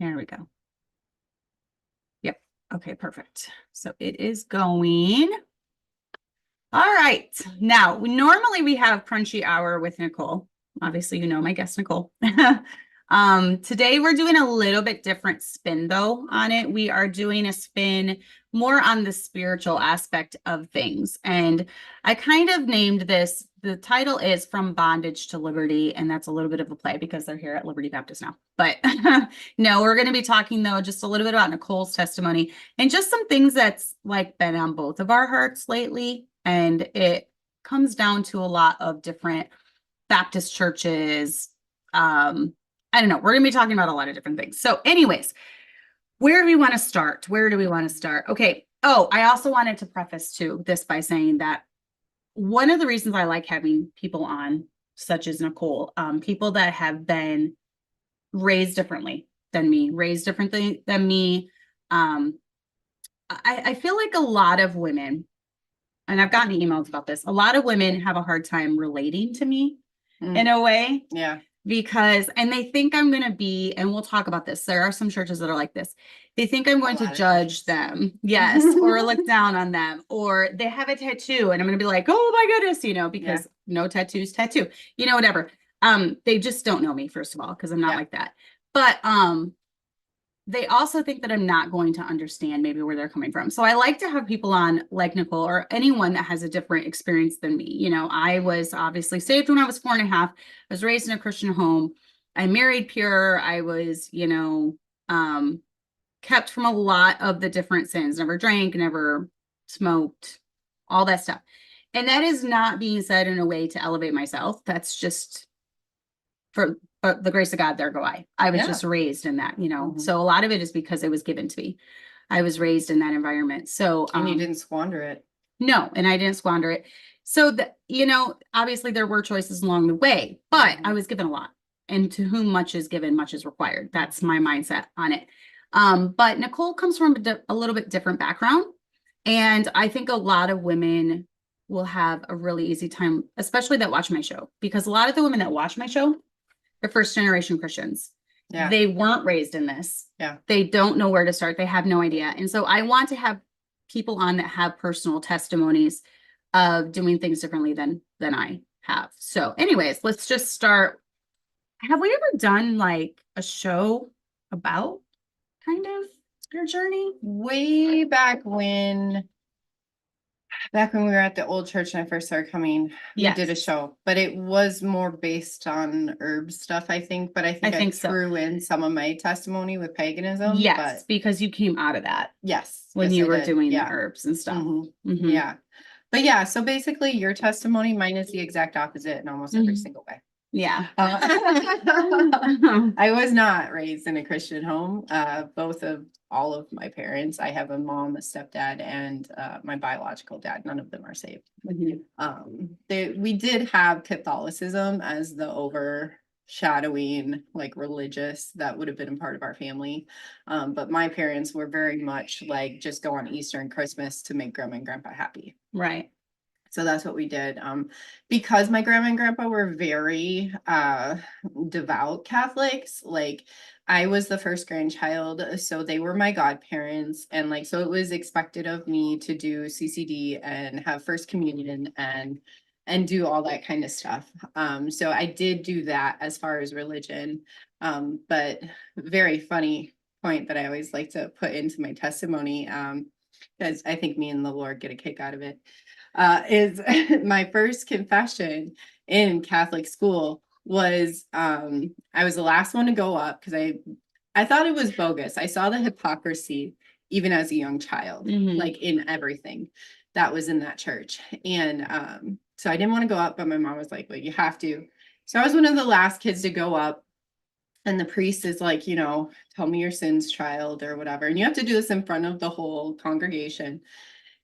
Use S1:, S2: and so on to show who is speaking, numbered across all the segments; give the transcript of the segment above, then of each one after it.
S1: There we go. Yep. Okay, perfect. So it is going. All right. Now, normally we have crunchy hour with Nicole. Obviously, you know my guest, Nicole. Today we're doing a little bit different spin though on it. We are doing a spin more on the spiritual aspect of things. And I kind of named this, the title is From Bondage to Liberty, and that's a little bit of a play because they're here at Liberty Baptist now. But no, we're going to be talking though just a little bit about Nicole's testimony and just some things that's like been on both of our hearts lately. And it comes down to a lot of different Baptist churches. I don't know. We're going to be talking about a lot of different things. So anyways, where do we want to start? Where do we want to start? Okay. Oh, I also wanted to preface too this by saying that one of the reasons I like having people on, such as Nicole, people that have been raised differently than me, raised differently than me. I feel like a lot of women, and I've gotten emails about this, a lot of women have a hard time relating to me in a way.
S2: Yeah.
S1: Because, and they think I'm going to be, and we'll talk about this. There are some churches that are like this. They think I'm going to judge them. Yes. Or look down on them, or they have a tattoo and I'm going to be like, oh my goodness, because no tattoos, tattoo, whatever. They just don't know me, first of all, because I'm not like that. But, they also think that I'm not going to understand maybe where they're coming from. So I like to have people on like Nicole or anyone that has a different experience than me. I was obviously saved when I was 4.5. I was raised in a Christian home. I married pure. I was, kept from a lot of the different sins, never drank, never smoked, all that stuff. And that is not being said in a way to elevate myself. That's just for the grace of God, there go I. I was just raised in that, So a lot of it is because it was given to me. I was raised in that environment. So
S2: and you didn't squander it.
S1: No, and I didn't squander it. So obviously there were choices along the way, but I was given a lot. And to whom much is given, much is required. That's my mindset on it. But Nicole comes from a little bit different background. And I think a lot of women will have a really easy time, especially that watch my show, because a lot of the women that watch my show, they're first generation Christians. Yeah. They weren't raised in this. Yeah. They don't know where to start. They have no idea. And so I want to have people on that have personal testimonies of doing things differently than I have. So anyways, let's just start. Have we ever done like a show about kind of your journey?
S2: Way back when we were at the old church and I first started coming, we did a show, but it was more based on herb stuff, I think. But I think I threw in some of my testimony with paganism.
S1: Yes, because you came out of that.
S2: Yes.
S1: When you were doing the herbs and stuff.
S2: Yeah. But yeah, so basically your testimony, mine is the exact opposite in almost every single way.
S1: Yeah.
S2: I was not raised in a Christian home. All of my parents, I have a mom, a stepdad, and my biological dad. None of them are saved. We did have Catholicism as the overshadowing, like religious, that would have been a part of our family. But my parents were very much like just go on Easter and Christmas to make grandma and grandpa happy.
S1: Right.
S2: So that's what we did. Because my grandma and grandpa were very devout Catholics, like I was the first grandchild, so they were my godparents. And like, so it was expected of me to do CCD and have first communion and do all that kind of stuff. So I did do that as far as religion. But very funny point that I always like to put into my testimony, because I think me and the Lord get a kick out of it. Is my first confession in Catholic school was I was the last one to go up because I thought it was bogus. I saw the hypocrisy even as a young child, like in everything that was in that church. And so I didn't want to go up, but my mom was like, well, you have to. So I was one of the last kids to go up. And the priest is like, tell me your sins, child, or whatever. And you have to do this in front of the whole congregation.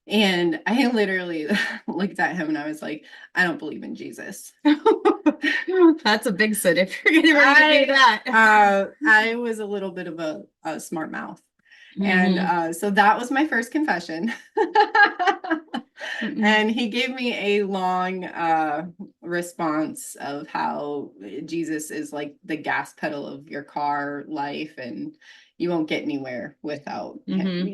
S2: And I literally looked at him and I was like, I don't believe in Jesus.
S1: That's a big sin if you're getting ready to do that.
S2: I was a little bit of a smart mouth. And so that was my first confession. And he gave me a long response of how Jesus is like the gas pedal of your car life, and you won't get anywhere without him.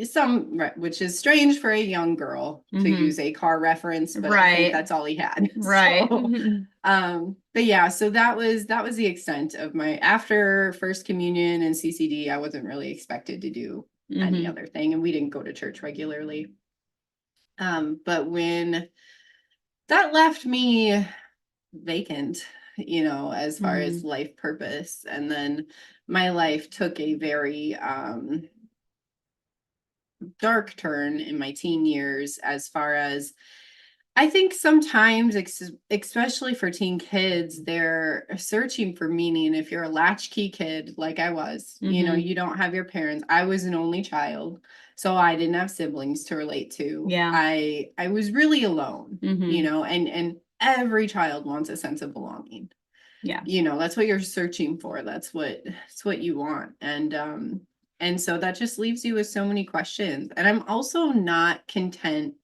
S2: Which is strange for a young girl to use a car reference, but I think that's all he had.
S1: Right.
S2: So, but yeah, so that was the extent of my, after First Communion and CCD, I wasn't really expected to do any other thing, and we didn't go to church regularly. But when that left me vacant, as far as life purpose, and then my life took a very dark turn in my teen years, as far as I think sometimes, especially for teen kids, they're searching for meaning. If you're a latchkey kid, like I was, you don't have your parents. I was an only child, so I didn't have siblings to relate to.
S1: Yeah.
S2: I was really alone, and every child wants a sense of belonging.
S1: Yeah.
S2: That's what you're searching for. That's what you want. And so that just leaves you with so many questions. And I'm also not content.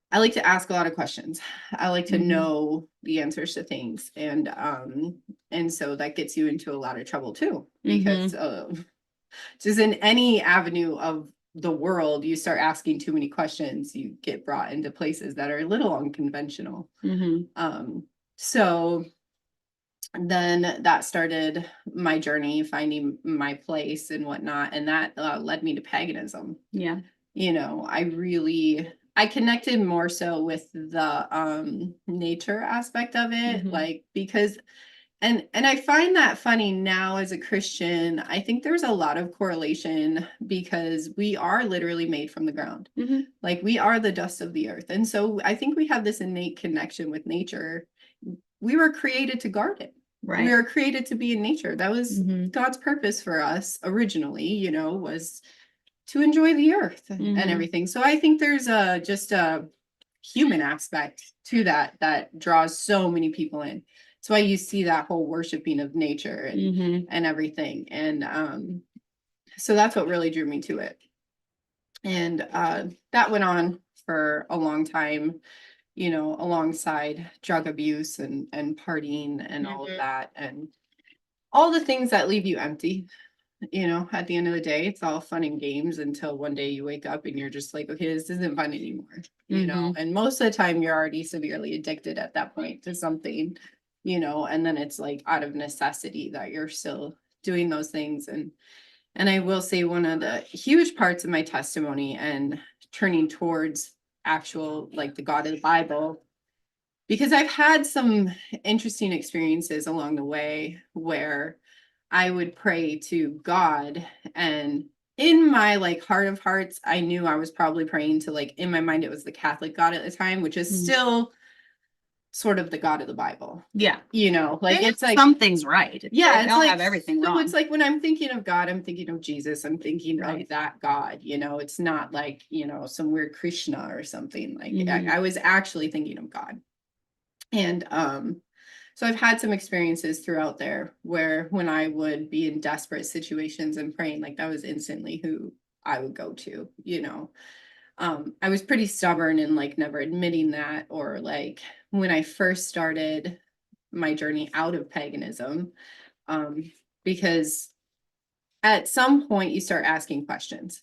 S2: I like to ask a lot of questions. I like to know the answers to things. And so that gets you into a lot of trouble too, because just in any avenue of the world, you start asking too many questions, you get brought into places that are a little unconventional. So then that started my journey, finding my place and whatnot. And that led me to paganism. Yeah. I connected more so with the nature aspect of it, like, because and I find that funny now as a Christian. I think there's a lot of correlation, because we are literally made from the ground. Like, we are the dust of the earth. And so I think we have this innate connection with nature. We were created to garden. Right. We were created to be in nature. That was God's purpose for us originally, was to enjoy the earth and everything. So I think there's just a human aspect to that draws so many people in. That's why you see that whole worshiping of nature and everything. And so that's what really drew me to it. And that went on for a long time, alongside drug abuse and partying and all of that, and all the things that leave you empty. At the end of the day, it's all fun and games until one day you wake up and you're just like, okay, this isn't fun anymore, and most of the time you're already severely addicted at that point to something, and then it's like out of necessity that you're still doing those things. And I will say, one of the huge parts of my testimony and turning towards actual, like, the God of the Bible, because I've had some interesting experiences along the way where I would pray to God, and in my, like, heart of hearts, I knew I was probably praying to, like, in my mind, it was the Catholic God at the time, which is still sort of the God of the Bible. Yeah. Like, it's like
S1: something's right.
S2: Yeah.
S1: They don't have everything wrong.
S2: So it's like, when I'm thinking of God, I'm thinking of Jesus. I'm thinking of that God, it's not like, some weird Krishna or something. Like, I was actually thinking of God. And so I've had some experiences throughout there where, when I would be in desperate situations and praying, like, that was instantly who I would go to. I was pretty stubborn and, like, never admitting that, or, like, when I first started my journey out of paganism, because at some point you start asking questions,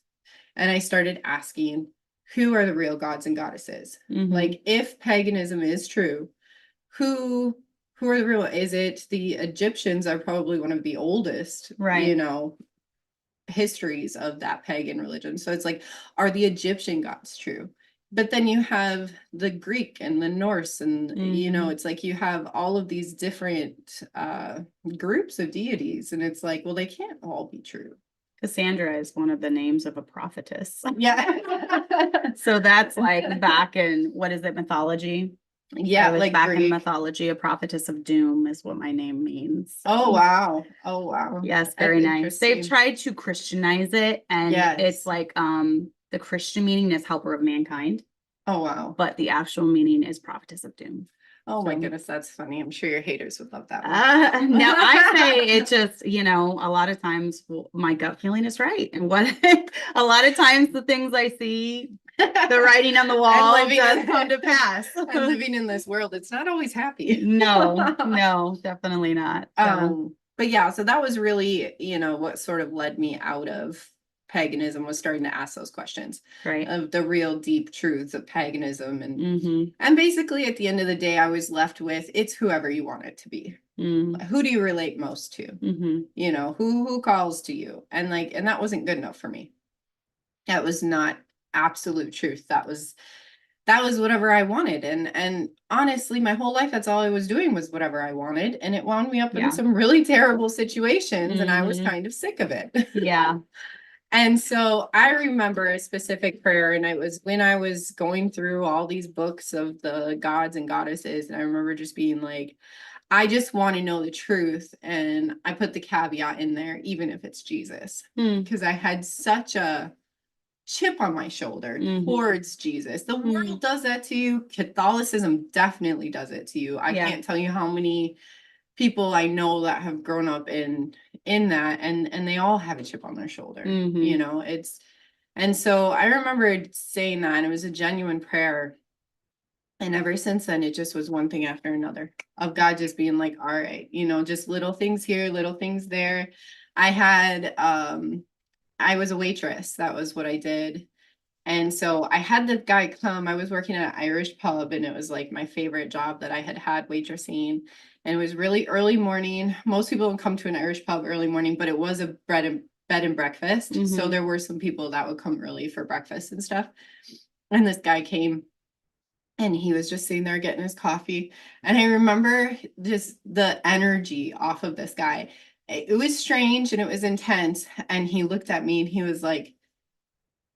S2: and I started asking, who are the real gods and goddesses? Like, if paganism is true, who are the real? Is it the Egyptians? Are probably one of the oldest, histories of that pagan religion. So it's like, are the Egyptian gods true? But then you have the Greek and the Norse, and it's like you have all of these different groups of deities, and it's like, well, they can't all be true.
S1: Cassandra is one of the names of a prophetess.
S2: Yeah.
S1: So that's like back in, what is it, mythology?
S2: Yeah, like
S1: back
S2: Greek.
S1: In mythology, a prophetess of doom is what my name means.
S2: Oh wow. Oh wow.
S1: Yes, very nice. They've tried to Christianize it, and it's like the Christian meaning is helper of mankind.
S2: Oh wow.
S1: But the actual meaning is prophetess of doom.
S2: Oh my goodness, that's funny. I'm sure your haters would love that one.
S1: No, I say it just, a lot of times my gut feeling is right. And what a lot of times the things I see The writing on the wall
S2: living
S1: does
S2: in-
S1: come to pass.
S2: And living in this world, it's not always happy.
S1: No, definitely not. So,
S2: But yeah, so that was really, what sort of led me out of paganism, was starting to ask those questions
S1: right.
S2: of the real deep truths of paganism.
S1: Mm-hmm.
S2: And basically at the end of the day, I was left with, it's whoever you want it to be.
S1: Mm-hmm.
S2: Who do you relate most to?
S1: Mm-hmm.
S2: Who calls to you? And that wasn't good enough for me. That was not absolute truth. That was whatever I wanted. And honestly, my whole life, that's all I was doing, was whatever I wanted. And it wound me up in some really terrible situations. And I was kind of sick of it.
S1: Yeah.
S2: And so I remember a specific prayer, and it was when I was going through all these books of the gods and goddesses. And I remember just being like, I just want to know the truth. And I put the caveat in there, even if it's Jesus, because I had such a chip on my shoulder towards Jesus. The world does that to you. Catholicism definitely does it to you. I can't tell you how many people I know that have grown up in that, and they all have a chip on their shoulder. And so I remember saying that, and it was a genuine prayer. And ever since then, it just was one thing after another of God just being like, all right, just little things here, little things there. I was a waitress. That was what I did. And so I had the guy come. I was working at an Irish pub, and it was like my favorite job that I had waitressing. And it was really early morning. Most people don't come to an Irish pub early morning, but it was a bed and breakfast. So there were some people that would come early for breakfast and stuff. And this guy came, and he was just sitting there getting his coffee. And I remember just the energy off of this guy. It was strange and it was intense. And he looked at me and he was like,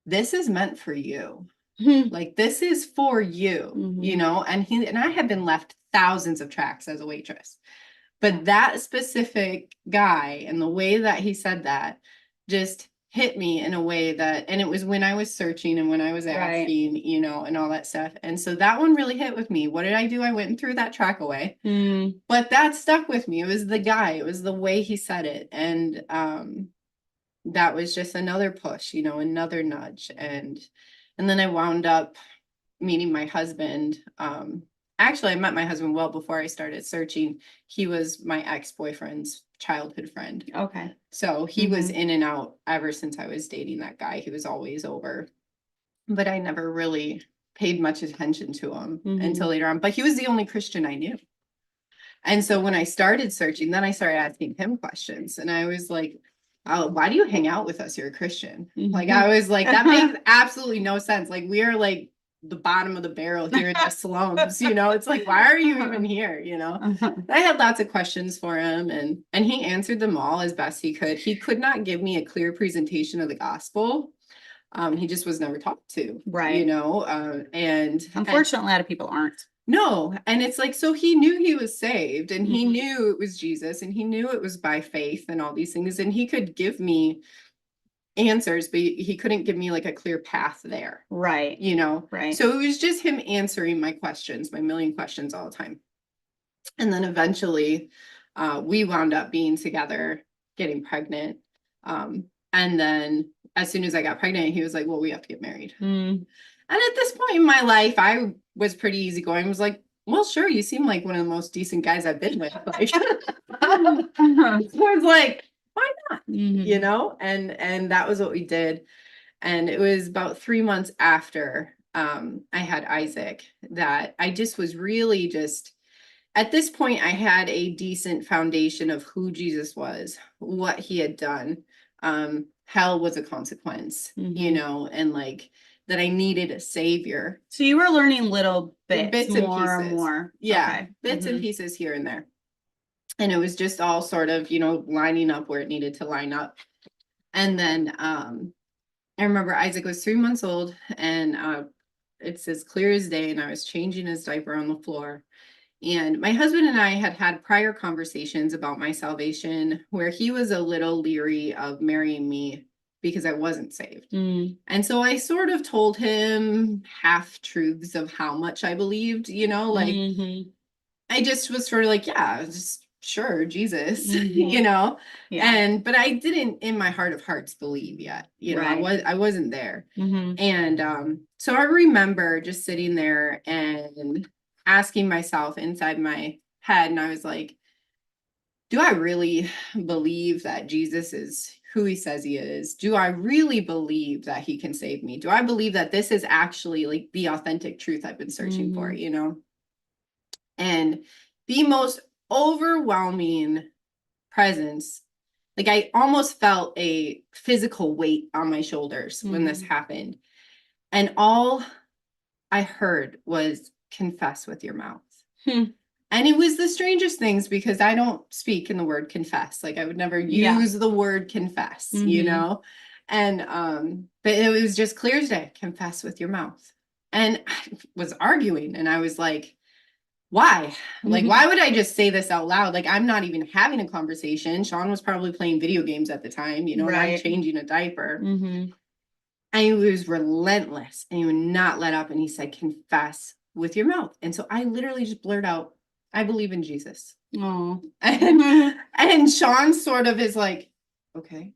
S2: this is meant for you. Like, this is for you, and I had been left thousands of tracks as a waitress. But that specific guy and the way that he said that just hit me in a way that, and it was when I was searching and when I was asking, and all that stuff. And so that one really hit with me. What did I do? I went and threw that track away. But that stuck with me. It was the guy, it was the way he said it. And that was just another push, another nudge. And then I wound up meeting my husband. Actually, I met my husband well before I started searching. He was my ex-boyfriend's childhood friend.
S1: Okay.
S2: So he was in and out ever since I was dating that guy. He was always over. But I never really paid much attention to him until later on. But he was the only Christian I knew. And so when I started searching, then I started asking him questions. And I was like, oh, why do you hang out with us? You're a Christian. Like, I was like, that makes absolutely no sense. Like, we are like the bottom of the barrel here in the slums, it's like, why are you even here? I had lots of questions for him, and he answered them all as best he could. He could not give me a clear presentation of the gospel. He just was never taught to,
S1: right.
S2: And
S1: unfortunately a lot of people aren't.
S2: No. And it's like, so he knew he was saved, and he knew it was Jesus, and he knew it was by faith and all these things. And he could give me answers, but he couldn't give me like a clear path there.
S1: Right. Right.
S2: So it was just him answering my questions, my million questions all the time. And then eventually we wound up being together, getting pregnant. And then as soon as I got pregnant, he was like, well, we have to get married. And at this point in my life, I was pretty easygoing. I was like, well, sure, you seem like one of the most decent guys I've been with. Like, I was like, why not? And that was what we did. And it was about 3 months after I had Isaac that I just was really just, at this point, I had a decent foundation of who Jesus was, what he had done. Hell was a consequence, and like that I needed a savior.
S1: So you were learning little bits
S2: and
S1: more
S2: pieces.
S1: and more.
S2: Yeah,
S1: okay.
S2: Bits and pieces here and there. And it was just all sort of, lining up where it needed to line up. And then I remember Isaac was 3 months old, and it's as clear as day, and I was changing his diaper on the floor. And my husband and I had prior conversations about my salvation, where he was a little leery of marrying me because I wasn't saved. And so I sort of told him half truths of how much I believed, I just was sort of like, yeah, just sure, Jesus,
S1: Mhm.
S2: you know,
S1: Yeah.
S2: but I didn't in my heart of hearts believe yet, you know,
S1: Right.
S2: I wasn't there.
S1: Mm-hmm.
S2: And so I remember just sitting there and asking myself inside my head, and I was like, do I really believe that Jesus is who he says he is? Do I really believe that he can save me? Do I believe that this is actually like the authentic truth I've been searching for,
S1: Mm-hmm.
S2: you know? And the most overwhelming presence, like I almost felt a physical weight on my shoulders when this
S1: Mm-hmm.
S2: happened. And all I heard was confess with your mouth.
S1: Hmm.
S2: And it was the strangest things because I don't speak in the word confess. Like I would never
S1: Yeah.
S2: use the word confess, you
S1: Mm-hmm.
S2: know? And but it was just clear as day, confess with your mouth. And I was arguing and I was like, why? Like,
S1: Mm-hmm.
S2: why would I just say this out loud? Like, I'm not even having a conversation. Sean was probably playing video games at the time, you know, and I'm
S1: Right.
S2: changing a diaper.
S1: Mm-hmm.
S2: And he was relentless and he would not let up. And he said, confess with your mouth. And so I literally just blurred out, I believe in Jesus.
S1: Oh.
S2: And Sean sort of is like, okay.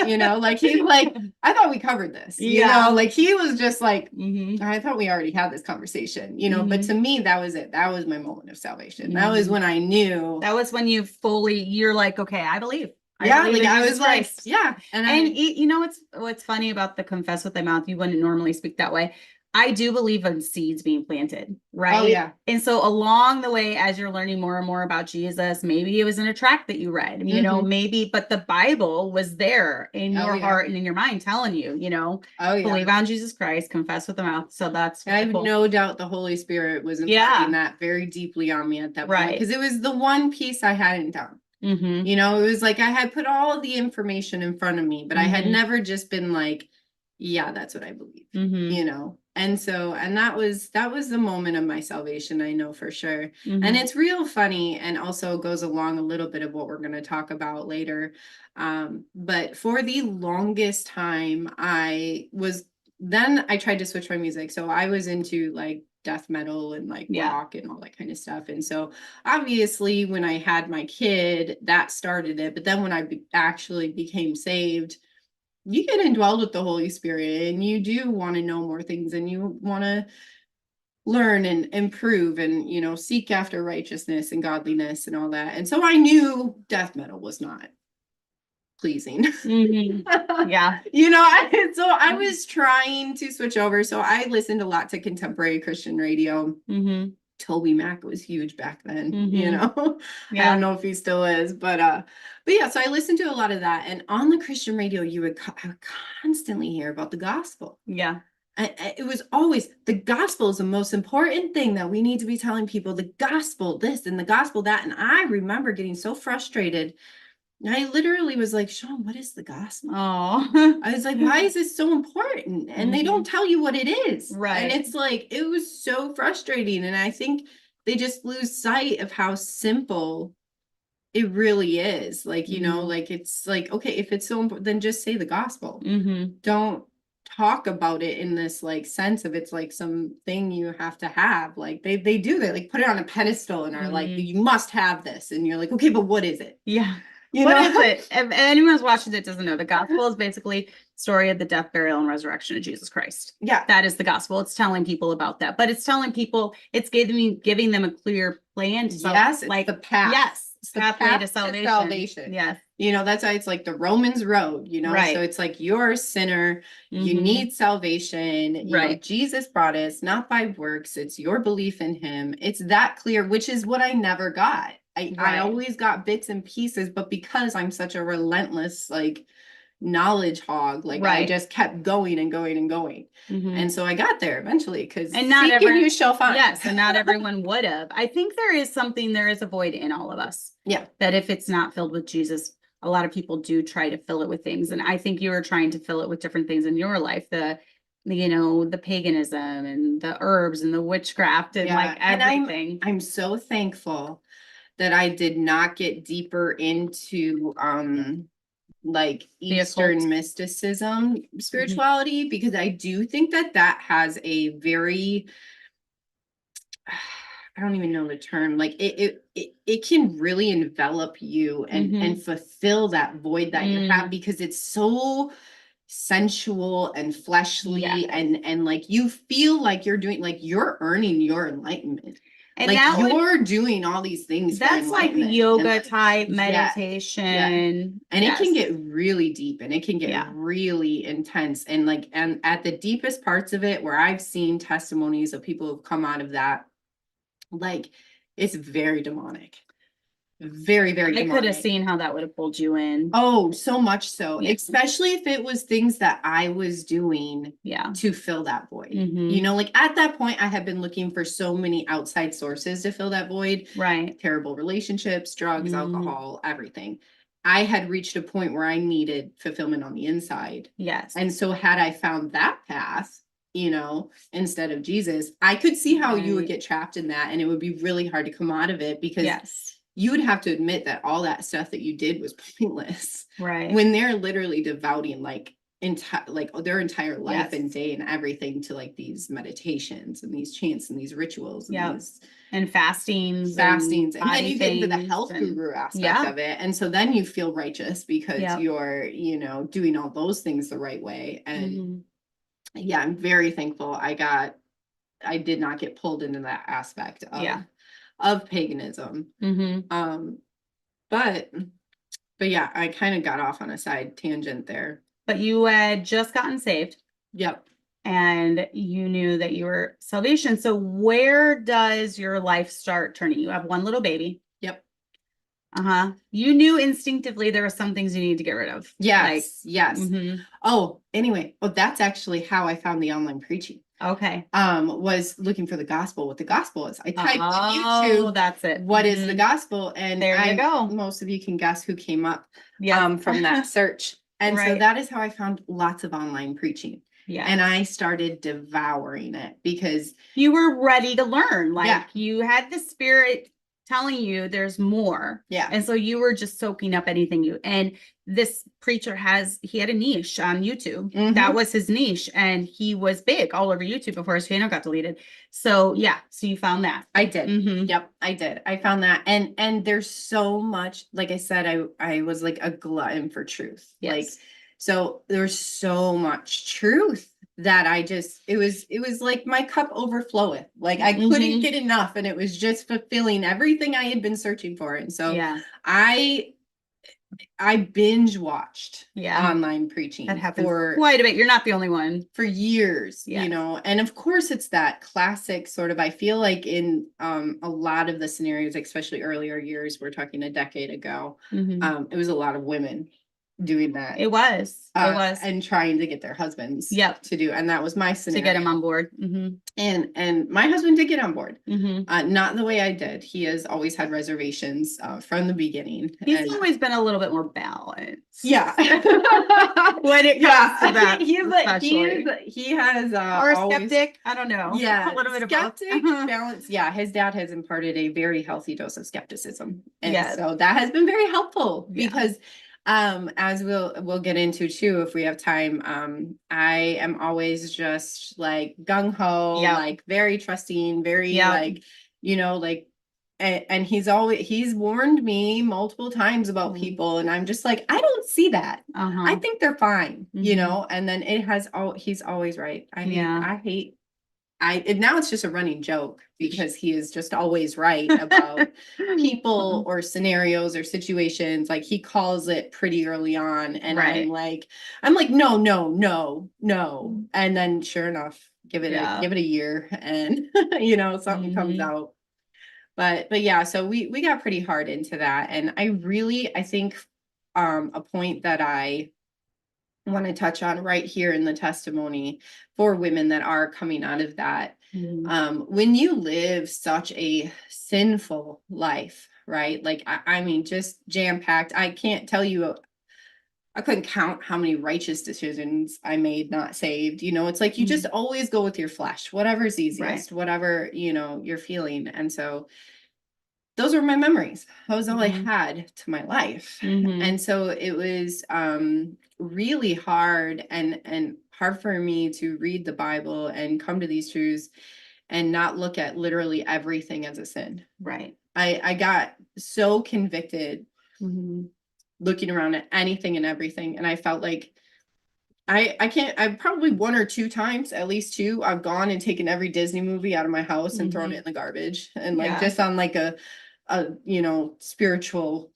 S2: You know, like he's like, I thought we covered this, you
S1: Yeah.
S2: know, like he was just like,
S1: Mm-hmm.
S2: I thought we already had this conversation, you know, but
S1: Mm-hmm.
S2: to me, that was it. That was my moment of salvation. That was
S1: Mm-hmm.
S2: when I knew.
S1: That was when you're like, okay, I believe. I
S2: Yeah,
S1: believe
S2: like
S1: in
S2: I
S1: Jesus
S2: was like,
S1: Christ.
S2: yeah.
S1: And you know what's funny about the confess with the mouth? You wouldn't normally speak that way. I do believe in seeds being planted, right?
S2: Oh yeah.
S1: And so along the way, as you're learning more and more about Jesus, maybe it was in a tract that you read, you know, maybe, but the Bible was there in
S2: Oh
S1: your
S2: yeah.
S1: heart and in your mind telling you, you know,
S2: Oh yeah.
S1: believe on Jesus Christ, confess with the mouth. So that's
S2: I have
S1: cool.
S2: no doubt the Holy Spirit was
S1: Yeah.
S2: imparting that very deeply on me at that point
S1: Right.
S2: because it was the one piece I hadn't done.
S1: Mm-hmm.
S2: You know, it was like I had put all of the information in front of me, but I had
S1: Mm-hmm.
S2: never just been like, yeah, that's what I believe.
S1: Mm-hmm.
S2: You know. And so and that was the moment of my salvation, I know for sure.
S1: Mm-hmm.
S2: And it's real funny and also goes along a little bit of what we're going to talk about later. But for the longest time I tried to switch my music. So I was into like death metal and like
S1: Yeah.
S2: rock and all that kind of stuff. And so obviously when I had my kid, that started it. But then when I actually became saved, you get indwelled with the Holy Spirit and you do want to know more things and you want to learn and improve and, you know, seek after righteousness and godliness and all that. And so I knew death metal was not pleasing.
S1: Mm-hmm. Yeah.
S2: You know, so I was trying to switch over. So I listened a lot to contemporary Christian radio.
S1: Mm-hmm.
S2: Toby Mac was huge back then,
S1: Mm-hmm.
S2: you know.
S1: Yeah.
S2: I don't know if he still is, but yeah, so I listened to a lot of that. And on the Christian radio, I would constantly hear about the gospel.
S1: Yeah.
S2: It was always the gospel is the most important thing that we need to be telling people, the gospel this and the gospel that. And I remember getting so frustrated. I literally was like, Sean, what is the gospel?
S1: Oh.
S2: I was like, why is this so important? And they don't tell you what it is.
S1: Right.
S2: And it's like, it was so frustrating. And I think they just lose sight of how simple it really is. Like, you know, like it's like, okay, if it's so important, then just say the gospel. Don't talk about it in this like sense of it's like something you have to have. Like they do that, like put it on a pedestal and are like, you must have this. And you're like, okay, but what is it?
S1: Yeah.
S2: You
S1: What
S2: know?
S1: is it? If anyone's watching that doesn't know, the gospel is basically story of the death, burial, and resurrection of Jesus Christ.
S2: Yeah.
S1: That is the gospel. It's telling people about that, but it's telling people, it's giving them a clear plan to
S2: Yes, it's
S1: like
S2: the path.
S1: yes,
S2: It's the
S1: pathway
S2: path
S1: to salvation.
S2: salvation.
S1: Yes.
S2: You know, that's why it's like the Romans road, you know?
S1: Right.
S2: So it's like you're a sinner, you need salvation, you know, Jesus brought it, it's not by works, it's your belief in him. It's that clear, which is what I never got. I always got bits and pieces, but because I'm such a relentless, like knowledge hog, like I just kept going and going and going. And so I got there eventually because
S1: and not
S2: seek and you shall find.
S1: Yes, and not everyone would have. I think there is a void in all of us.
S2: Yeah.
S1: That if it's not filled with Jesus, a lot of people do try to fill it with things. And I think you were trying to fill it with different things in your life. You know, the paganism and the herbs and the witchcraft and like everything.
S2: And I'm so thankful that I did not get deeper into like Eastern mysticism, spirituality, because I do think that has a very I don't even know the term. Like it can really envelop you and fulfill that void that you have, because it's so sensual and fleshly, and like you feel like you're doing, like you're earning your enlightenment.
S1: And
S2: like
S1: that
S2: you're doing all these things for
S1: that's like
S2: enlightenment.
S1: yoga
S2: And,
S1: type
S2: yeah,
S1: meditation.
S2: and it can get really deep, and it can get
S1: Yeah.
S2: really intense, and like, and at the deepest parts of it, where I've seen testimonies of people who've come out of that, like it's very demonic. Very, very
S1: I could have
S2: demonic.
S1: seen how that would have pulled you in.
S2: Oh, so much so.
S1: Yeah.
S2: Especially if it was things that I was doing
S1: Yeah.
S2: to fill that void.
S1: Mhm.
S2: You know, like at that point, I had been looking for so many outside sources to fill that void.
S1: Right.
S2: Terrible relationships, drugs, alcohol, everything. I had reached a point where I needed fulfillment on the inside.
S1: Yes.
S2: And so had I found that path, you know, instead of Jesus, I could see how you would get trapped in that, and it would be really hard to come out of it, because you would have to admit that all that stuff that you did was pointless.
S1: Right.
S2: When they're literally devoting like their entire life and day and everything to like these meditations and these chants and these rituals and these
S1: and fastings
S2: and then you get into the health guru aspect of it, and so then you feel righteous because you're, you know, doing all those things the right way. And yeah, I'm very thankful I did not get pulled into that aspect of paganism. But yeah, I kind of got off on a side tangent there.
S1: But you had just gotten saved.
S2: Yep.
S1: And you knew that you were salvation. So where does your life start turning? You have one little baby.
S2: Yep.
S1: You knew instinctively there were some things you need to get rid of.
S2: Yes. Yes. Oh, anyway. Well, that's actually how I found the online preaching.
S1: Okay.
S2: Was looking for the gospel, what the gospel is. I typed YouTube.
S1: That's it.
S2: What is the gospel? And
S1: there you go.
S2: Most of you can guess who came up from that search. And so that is how I found lots of online preaching. Yeah. And I started devouring it because
S1: you were ready to learn. Like you had the Spirit telling you there's more. Yeah. And so you were just soaking up anything and this preacher he had a niche on YouTube. That was his niche, and he was big all over YouTube before his channel got deleted. So so you found that.
S2: I did. Yep, I did. I found that. And there's so much, like I said, I was like a glutton for truth. Yes. Like, so there's so much truth that it was like my cup overfloweth. Like I couldn't get enough, and it was just fulfilling everything I had been searching for. And so I binge watched online preaching. That happens for
S1: quite a bit. You're not the only one.
S2: For years, you know. And of course it's that classic sort of, I feel like in a lot of the scenarios, especially earlier years, we're talking a decade ago, it was a lot of women doing that.
S1: It was
S2: and trying to get their husbands to do, and that was my scenario,
S1: to get him on board.
S2: And my husband did get on board, not the way I did. He has always had reservations from the beginning.
S1: He's always been a little bit more balanced,
S2: when it comes to that. He has
S1: or a skeptic, I don't know, a little bit
S2: skeptic,
S1: of both.
S2: balance. His dad has imparted a very healthy dose of skepticism, and so that has been very helpful because as we'll get into too if we have time, I am always just like gung-ho, like very trusting, very like, you know, like, and he's warned me multiple times about people, and I'm just like, I don't see that. I think they're fine, you know. And then he's always right. Now it's just a running joke because he is just always right about people or scenarios or situations. Like he calls it pretty early on, and I'm like, no. And then sure enough, give it a year, and you know, something comes out. But yeah, so we got pretty hard into that, and I think a point that I want to touch on right here in the testimony for women that are coming out of that. When you live such a sinful life, right? Like, I mean, just jam-packed. I can't tell you, I couldn't count how many righteous decisions I made not saved. You know, it's like you just always go with your flesh, whatever's easiest, whatever, you know, you're feeling. And so those were my memories. That was all I had to my life. And so it was really hard and hard for me to read the Bible and come to these truths and not look at literally everything as a sin.
S1: Right.
S2: I got so convicted
S1: Mm-hmm.
S2: looking around at anything and everything. And I felt like I've probably 1 or 2 times, at least 2, I've gone and taken every Disney movie out of my house and thrown it in the garbage. And like,
S1: Yeah.
S2: just on like a, spiritual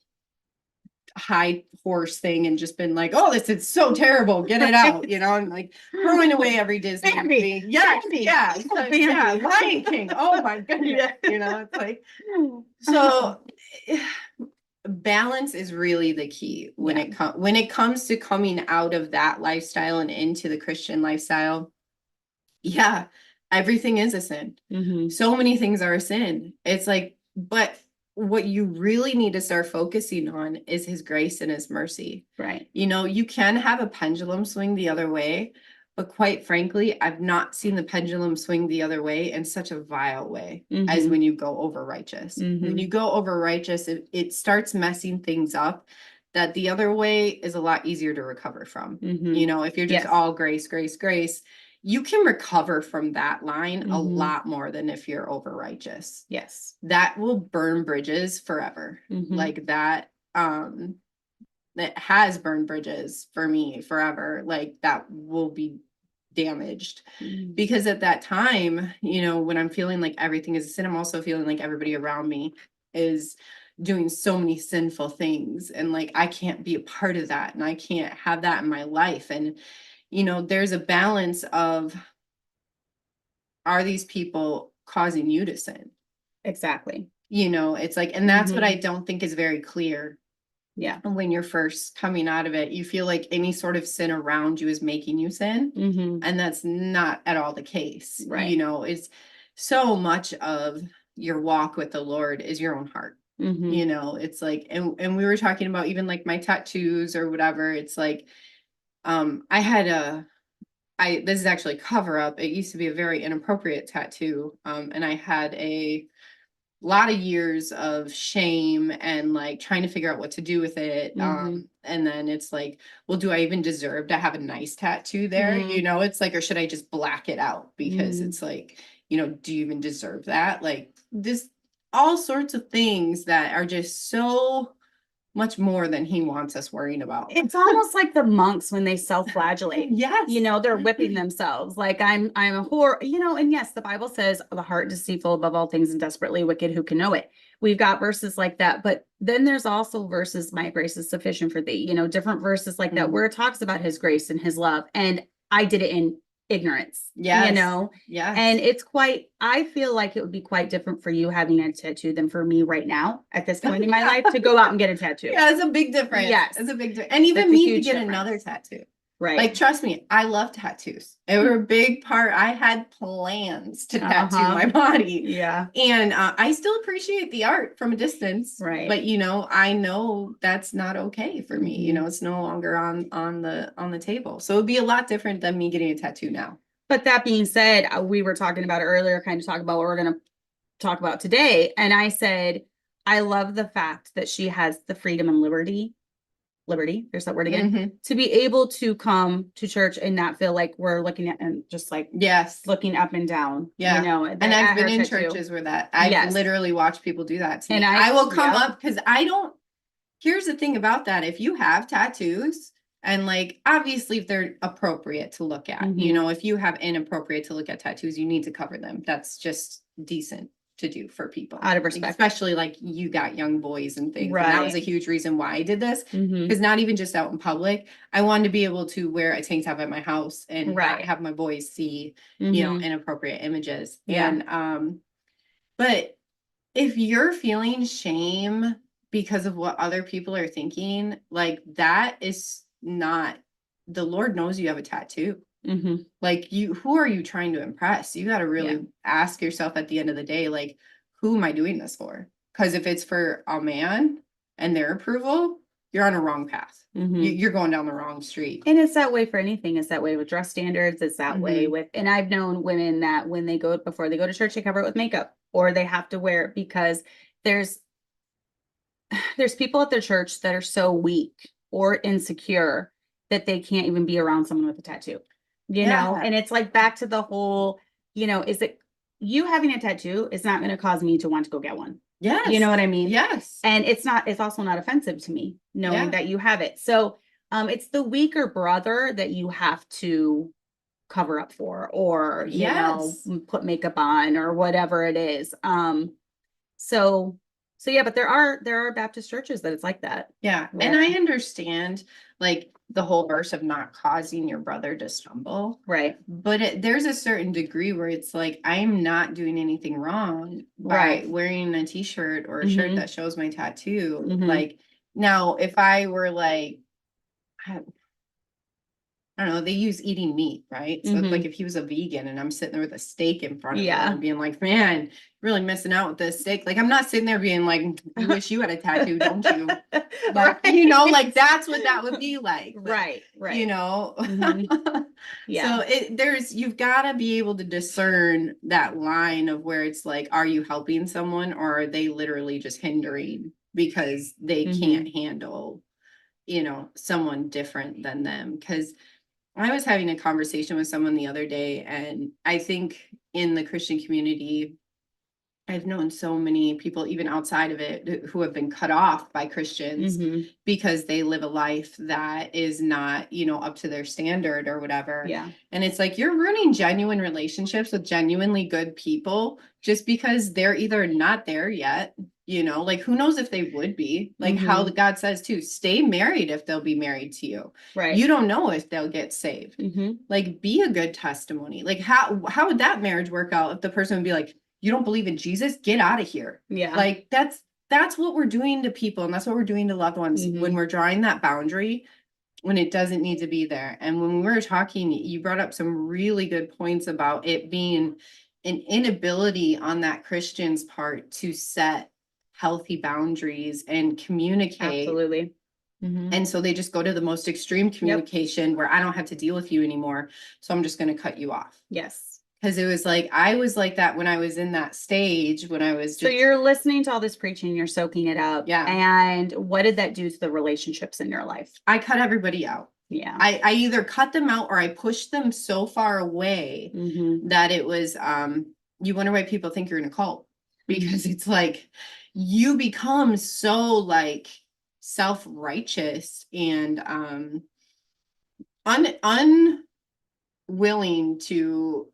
S2: high horse thing, and just been like, oh, this is so terrible, get it out, and like throwing away every Disney movie. Yeah, yeah, yeah, Lion King. Oh my goodness. It's like, so balance is really the key when it comes to coming out of that lifestyle and into the Christian lifestyle. Yeah, everything is a sin.
S1: Mm-hmm.
S2: So many things are a sin. It's like, but what you really need to start focusing on is his grace and his mercy.
S1: Right.
S2: You can have a pendulum swing the other way, but quite frankly, I've not seen the pendulum swing the other way in such a vile way as when you go over righteous. When you go over righteous, it starts messing things up that the other way is a lot easier to recover from. If you're just all grace, grace, grace, you can recover from that line a lot more than if you're over righteous.
S1: Yes.
S2: That will burn bridges forever. Like that, that has burned bridges for me forever. Like that will be damaged because at that time, when I'm feeling like everything is a sin, I'm also feeling like everybody around me is doing so many sinful things, and like I can't be a part of that, and I can't have that in my life. And there's a balance of, are these people causing you to sin?
S1: Exactly.
S2: It's like, and that's what I don't think is very clear.
S1: Yeah.
S2: When you're first coming out of it, you feel like any sort of sin around you is making you sin. And that's not at all the case.
S1: Right.
S2: It's so much of your walk with the Lord is your own heart. It's like, and we were talking about even like my tattoos or whatever. It's like, this is actually cover up. It used to be a very inappropriate tattoo. And I had a lot of years of shame and like trying to figure out what to do with it. And then it's like, well, do I even deserve to have a nice tattoo there? It's like, or should I just black it out? Because it's like, do you even deserve that? Like this, all sorts of things that are just so much more than he wants us worrying about.
S1: It's almost like the monks when they self-flagellate.
S2: Yes.
S1: They're whipping themselves. Like I'm a whore, and yes, the Bible says the heart deceitful above all things and desperately wicked, who can know it? We've got verses like that, but then there's also verses, my grace is sufficient for thee, different verses like that where it talks about his grace and his love. And I did it in ignorance.
S2: Yeah.
S1: And it's I feel like it would be quite different for you having a tattoo than for me right now at this point in my life to go out and get a tattoo.
S2: Yeah, it's a big difference.
S1: Yes.
S2: It's a big difference. And even me to get another tattoo.
S1: Right.
S2: Like, trust me, I love tattoos. They were a big part. I had plans to tattoo my body.
S1: Yeah.
S2: And I still appreciate the art from a distance.
S1: Right.
S2: But, I know that's not okay for me. It's no longer on the table. So it'd be a lot different than me getting a tattoo now.
S1: But that being said, we were talking about it earlier, kind of talk about what we're going to talk about today. And I said, I love the fact that she has the freedom and liberty, there's that word again, to be able to come to church and not feel like we're looking at and just like, looking up and down.
S2: Yeah. And I've been in churches where that I've literally watched people do that to me. And I will come up because here's the thing about that. If you have tattoos, and like, obviously if they're appropriate to look at, if you have inappropriate to look at tattoos, you need to cover them. That's just decent to do for people.
S1: Out of respect.
S2: Especially like you got young boys and things.
S1: Right.
S2: And that was a huge reason why I did this. Because not even just out in public, I wanted to be able to wear a tank top at my house and not have my boys see, inappropriate images.
S1: Yeah.
S2: And, but if you're feeling shame because of what other people are thinking, like that is not, the Lord knows you have a tattoo. Like who are you trying to impress? You got to really ask yourself at the end of the day, like, who am I doing this for? Because if it's for a man and their approval, you're on a wrong path. You're going down the wrong street.
S1: And it's that way for anything. It's that way with dress standards. It's that way with, and I've known women that when they go, before they go to church, they cover it with makeup, or they have to wear it because there's people at their church that are so weak or insecure that they can't even be around someone with a tattoo, and it's like back to the whole, is it you having a tattoo is not going to cause me to want to go get one.
S2: Yes.
S1: You know what I mean?
S2: Yes.
S1: And it's also not offensive to me knowing
S2: Yeah.
S1: that you have it. So it's the weaker brother that you have to cover up for, or, you know,
S2: Yes.
S1: put makeup on or whatever it is. So yeah, but there are Baptist churches that it's like that.
S2: Yeah. And I understand like the whole verse of not causing your brother to stumble.
S1: Right.
S2: But there's a certain degree where it's like, I'm not doing anything wrong by
S1: Right.
S2: wearing a t-shirt or a shirt that shows my tattoo.
S1: Mhm.
S2: Like now, if I were like, I don't know, they use eating meat, right? So it's like if he was a vegan and I'm sitting there with a steak in front of him and being like, man, really missing out with this steak. Like, I'm not sitting there being like, you wish you had a tattoo, don't you? Like, you know, like that's what that would be like. But,
S1: Right.
S2: you know?
S1: Yeah.
S2: So you've got to be able to discern that line of where it's like, are you helping someone or are they literally just hindering because they can't handle, you know, someone different than them? Because I was having a conversation with someone the other day, and I think in the Christian community, I've known so many people, even outside of it, who have been cut off by Christians because they live a life that is not, you know, up to their standard or whatever.
S1: Yeah.
S2: And it's like you're ruining genuine relationships with genuinely good people just because they're either not there yet, you know, like who knows if they would be, like how God says to stay married if they'll be married to you.
S1: Right.
S2: You don't know if they'll get saved. Like be a good testimony. Like how would that marriage work out if the person would be like, you don't believe in Jesus? Get out of here.
S1: Yeah.
S2: Like that's what we're doing to people. And that's what we're doing to loved ones when we're drawing that boundary, when it doesn't need to be there. And when we were talking, you brought up some really good points about it being an inability on that Christian's part to set healthy boundaries and communicate.
S1: Absolutely.
S2: And so they just go to the most extreme communication where I don't have to deal with you anymore. So I'm just going to cut you off.
S1: Yes.
S2: Because it was like, I was like that when I was in that stage, when I was just.
S1: So you're listening to all this preaching, you're soaking it up.
S2: Yeah.
S1: And what did that do to the relationships in your life?
S2: I cut everybody out.
S1: Yeah.
S2: I either cut them out or I pushed them so far away that it was, you wonder why people think you're in a cult. Because it's like, you become so like self-righteous and unwilling to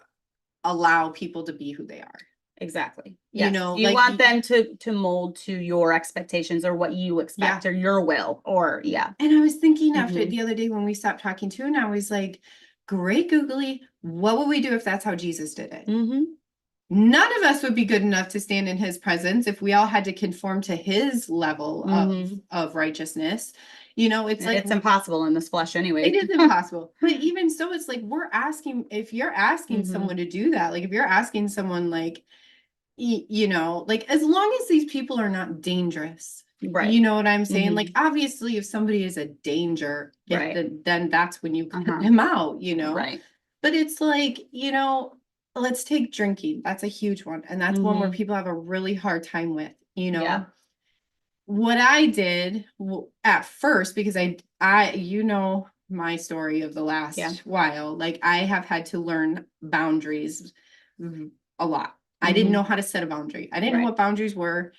S2: allow people to be who they are.
S1: Exactly.
S2: You know,
S1: you
S2: like
S1: want them to mold to your expectations or what you expect or your will or And
S2: I was thinking after the other day when we stopped talking too, and I was like, great googly, what would we do if that's how Jesus did it? None of us would be good enough to stand in his presence if we all had to conform to his level of righteousness. You know, it's like
S1: it's impossible in this flesh anyway.
S2: It is impossible. But even so, it's like we're asking, if you're asking someone to do that, like if you're asking someone like, you know, like as long as these people are not dangerous, right? You know what I'm saying? Like obviously if somebody is a danger, then that's when you cut them out, you know? Right. But it's like, you know, let's take drinking. That's a huge one. And that's one where people have a really hard time with, you know? Yeah. What I did at first, because I, you know, my story of the last while, like I have had to learn boundaries a lot. I didn't know how to set a boundary. I didn't know what boundaries were.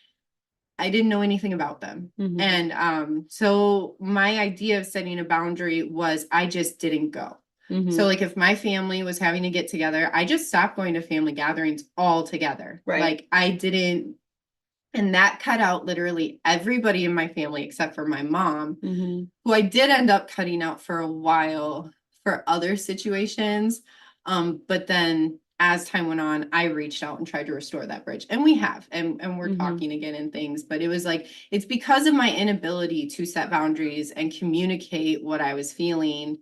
S2: I didn't know anything about them. And so my idea of setting a boundary was I just didn't go. So like if my family was having to get together, I just stopped going to family gatherings altogether. Right. Like I didn't. And that cut out literally everybody in my family except for my mom, who I did end up cutting out for a while for other situations. But then as time went on, I reached out and tried to restore that bridge. And we have, and we're talking again and things. But it was like, it's because of my inability to set boundaries and communicate what I was feeling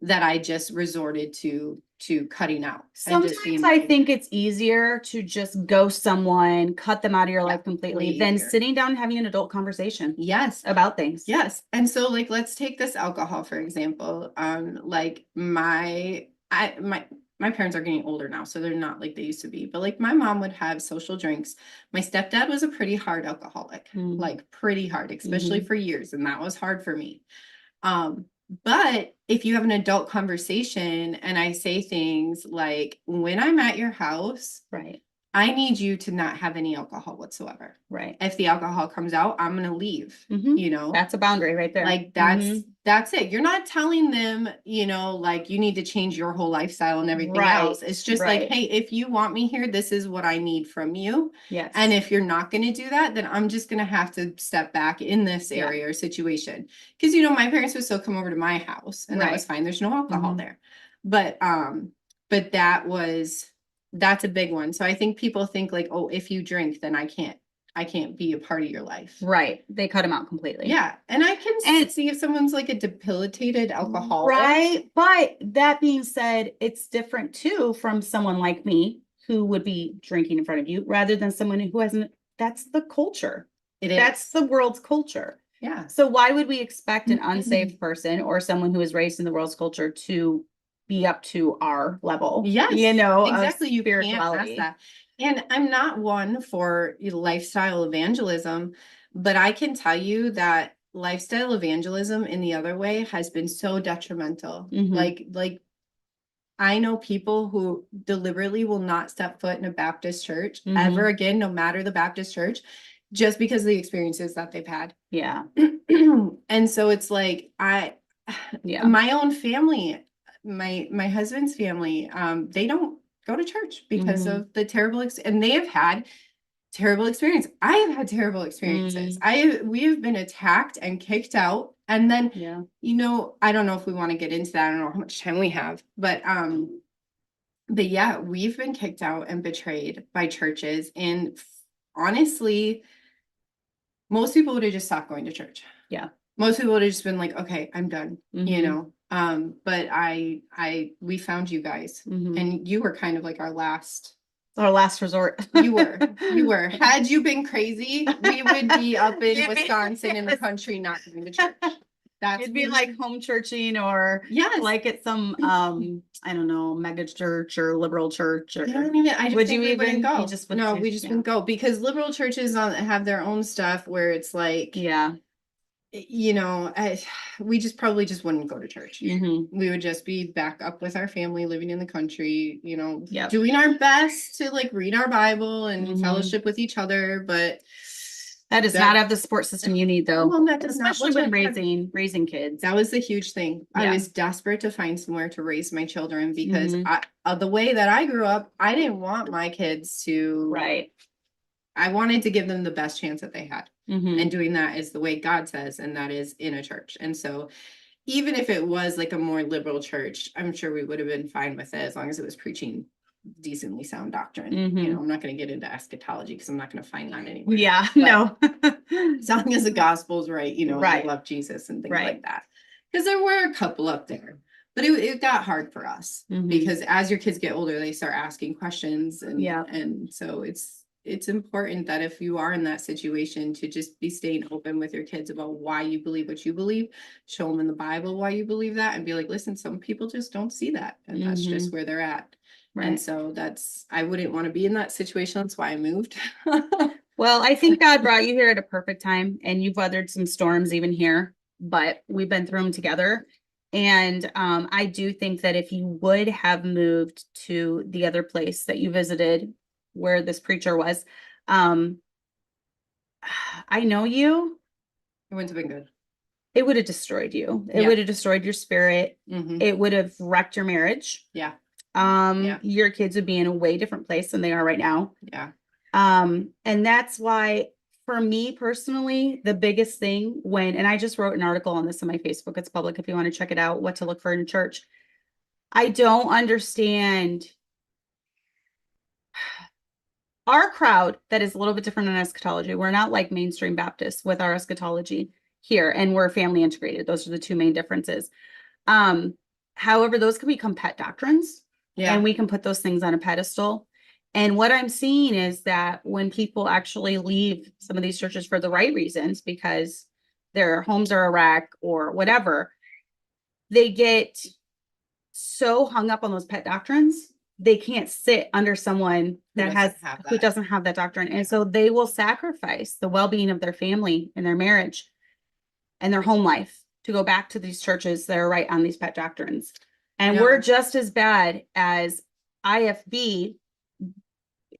S2: that I just resorted to cutting out.
S1: Sometimes I think it's easier to just ghost someone, cut them out of your life completely than sitting down and having an adult conversation.
S2: Yes.
S1: About things.
S2: Yes. And so like, let's take this alcohol, for example. Like my parents are getting older now, so they're not like they used to be, but like my mom would have social drinks. My stepdad was a pretty hard alcoholic, like pretty hard, especially for years. And that was hard for me. But if you have an adult conversation and I say things like, when I'm at your house, right, I need you to not have any alcohol whatsoever.
S1: Right.
S2: If the alcohol comes out, I'm going to leave,
S1: Mhm.
S2: you know?
S1: That's a boundary right there.
S2: Like
S1: Mhm.
S2: that's it. You're not telling them, you know, like you need to change your whole lifestyle and everything else. It's just like,
S1: right.
S2: hey, if you want me here, this is what I need from you.
S1: Yes.
S2: And if you're not going to do that, then I'm just going to have to step back in this
S1: Yeah.
S2: area or situation. Because, you know, my parents would still come over to my house and that was
S1: Right.
S2: fine. There's no alcohol
S1: Mhm.
S2: there. But that's a big one. So I think people think like, oh, if you drink, then I can't be a part of your life.
S1: Right. They cut them out completely.
S2: Yeah. And I can
S1: And-
S2: see if someone's like a debilitated alcoholic.
S1: Right. But that being said, it's different too from someone like me who would be drinking in front of you rather than someone who hasn't. That's the culture. That's the world's culture.
S2: Yeah.
S1: So why would we expect an unsaved person or someone who is raised in the world's culture to be up to our level?
S2: Yes.
S1: You know,
S2: exactly. You can't ask
S1: spirituality.
S2: that. And I'm not one for lifestyle evangelism, but I can tell you that lifestyle evangelism in the other way has been so detrimental.
S1: Mhm.
S2: Like I know people who deliberately will not step foot in a Baptist church
S1: Mhm.
S2: ever again, no matter the Baptist church, just because of the experiences that they've had.
S1: Yeah.
S2: And so it's like
S1: Yeah.
S2: my own family, my husband's family, they don't go to church because
S1: Mhm.
S2: of the terrible and they have had terrible experience. I have had terrible experiences. We have been attacked and kicked out. And then,
S1: Yeah.
S2: you know, I don't know if we want to get into that. I don't know how much time we have, but yeah, we've been kicked out and betrayed by churches. And honestly, most people would have just stopped going to church.
S1: Yeah.
S2: Most people would have just been like, okay, I'm done, you
S1: Mhm.
S2: know. But we found you guys
S1: Mhm.
S2: and you were kind of like our last
S1: resort.
S2: You were. Had you been crazy, we would be up in
S1: You'd be-
S2: Wisconsin in the country not going to church. That's
S1: It'd be like home churching or
S2: yes.
S1: like at some I don't know, mega church or liberal church or
S2: You don't even I just
S1: would
S2: think
S1: you
S2: we wouldn't
S1: even
S2: go.
S1: you just wouldn't
S2: No,
S1: say-
S2: we just
S1: yeah.
S2: wouldn't go because liberal churches have their own stuff where it's like
S1: Yeah.
S2: you know, we just probably just wouldn't go to church.
S1: Mhm.
S2: We would just be back up with our family living in the country, you know,
S1: Yep.
S2: doing our best to like read our Bible and
S1: Mhm.
S2: fellowship with each other, but
S1: That does not have the support system you need though.
S2: well, that does not.
S1: Especially
S2: Which
S1: when
S2: I had-
S1: raising kids.
S2: That was the huge thing. I
S1: Yeah.
S2: was desperate to find somewhere to raise my children because
S1: Mhm.
S2: the way that I grew up, I didn't want my kids to.
S1: Right.
S2: I wanted to give them the best chance that they had.
S1: Mhm.
S2: And doing that is the way God says, and that is in a church. And so even if it was like a more liberal church, I'm sure we would have been fine with it as long as it was preaching decently sound doctrine.
S1: Mhm.
S2: You know, I'm not going to get into eschatology because I'm not going to find that anywhere.
S1: Yeah,
S2: But
S1: no.
S2: as long as the gospel's right, you know,
S1: Right.
S2: I love Jesus and things
S1: Right.
S2: like that. Because there were a couple up there, but it got hard for us
S1: Mhm.
S2: because as your kids get older, they start asking questions, and
S1: Yeah.
S2: and so it's important that if you are in that situation to just be staying open with your kids about why you believe what you believe, show them in the Bible why you believe that, and be like, listen, some people just don't see that, and that's just where they're at. And
S1: Right.
S2: so I wouldn't want to be in that situation. That's why I moved.
S1: Well, I think God brought you here at a perfect time and you've weathered some storms even here, but we've been through them together. And I do think that if you would have moved to the other place that you visited where this preacher was, I know you,
S2: It wouldn't have been good.
S1: it would have destroyed you. It
S2: Yeah.
S1: would have destroyed your spirit.
S2: Mhm.
S1: It would have wrecked your marriage.
S2: Yeah.
S1: Your kids would be in a way different place than they are right now.
S2: Yeah.
S1: And that's why for me personally, the biggest thing and I just wrote an article on this on my Facebook, it's public if you want to check it out, what to look for in church. I don't understand our crowd that is a little bit different in eschatology. We're not like mainstream Baptists with our eschatology here, and we're family integrated. Those are the two main differences. However, those can become pet doctrines.
S2: Yeah.
S1: And we can put those things on a pedestal. And what I'm seeing is that when people actually leave some of these churches for the right reasons, because their homes are a wreck or whatever, they get so hung up on those pet doctrines, they can't sit under someone who doesn't have that doctrine. And so they will sacrifice the well-being of their family and their marriage and their home life to go back to these churches that are right on these pet doctrines. And we're just as bad as IFB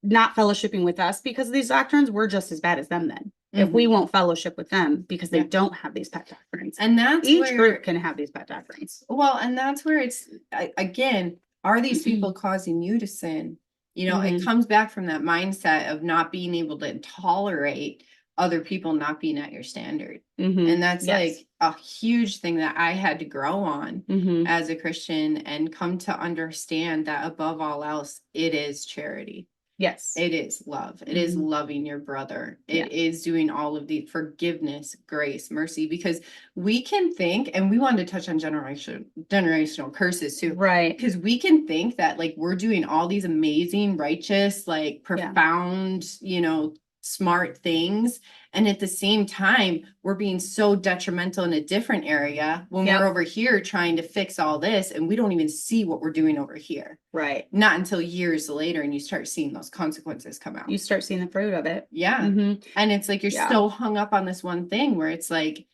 S1: not fellowshipping with us because of these doctrines, we're just as bad as them then. If we won't fellowship with them because they don't have these pet doctrines.
S2: And that's
S1: each group can have these pet doctrines.
S2: Well, and that's where it's again, are these people causing you to sin? You know, it comes back from that mindset of not being able to tolerate other people not being at your standard. And that's like a huge thing that I had to grow on as a Christian and come to understand that above all else, it is charity.
S1: Yes.
S2: It is love. It is loving your brother. It is doing all of the forgiveness, grace, mercy, because we can think, and we wanted to touch on generational curses too.
S1: Right.
S2: Because we can think that like we're doing all these amazing, righteous, like profound, you know, smart things. And at the same time, we're being so detrimental in a different area when we're over here trying to fix all this and we don't even see what we're doing over here.
S1: Right.
S2: Not until years later and you start seeing those consequences come out.
S1: You start seeing the fruit of it.
S2: Yeah. And it's like you're so hung up on this one thing where it's like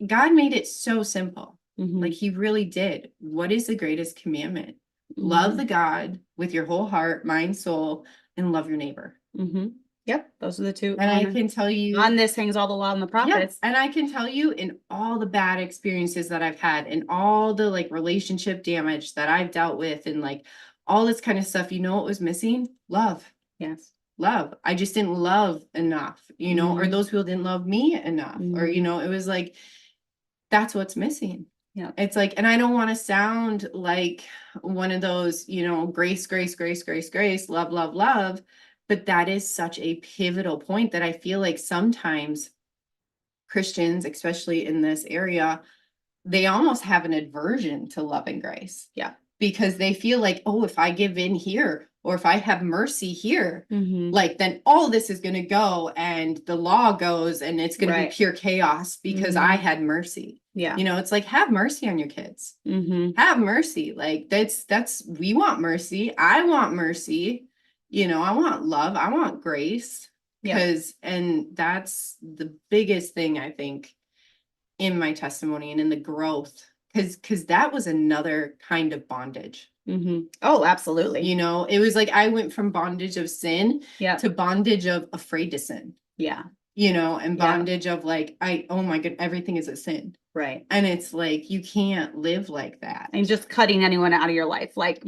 S2: God made it so simple. Like he really did. What is the greatest commandment? Love the God with your whole heart, mind, soul, and love your neighbor.
S1: Yep, those are the two.
S2: And I can tell you
S1: on this hangs all the law and the prophets.
S2: And I can tell you in all the bad experiences that I've had and all the like relationship damage that I've dealt with and like all this kind of stuff, you know what was missing? Love.
S1: Yes.
S2: Love. I just didn't love enough, you know, or those people didn't love me enough. Or, you know, it was like, that's what's missing.
S1: Yeah.
S2: It's like, and I don't want to sound like one of those, you know, grace, grace, grace, grace, grace, love, love, love. But that is such a pivotal point that I feel like sometimes Christians, especially in this area, they almost have an aversion to love and grace.
S1: Yeah.
S2: Because they feel like, oh, if I give in here or if I have mercy here, like then all this is going to go and the law goes and it's going to be pure chaos because I had mercy.
S1: Yeah.
S2: You know, it's like, have mercy on your kids. Have mercy. Like we want mercy. I want mercy. You know, I want love. I want grace. And that's the biggest thing I think in my testimony and in the growth, because that was another kind of bondage.
S1: Oh, absolutely.
S2: You know, it was like I went from bondage of sin to bondage of afraid to sin. Yeah. You know, and bondage of like, oh my God, everything is a sin. Right. And it's like, you can't live like that.
S1: And just cutting anyone out of your life. Like,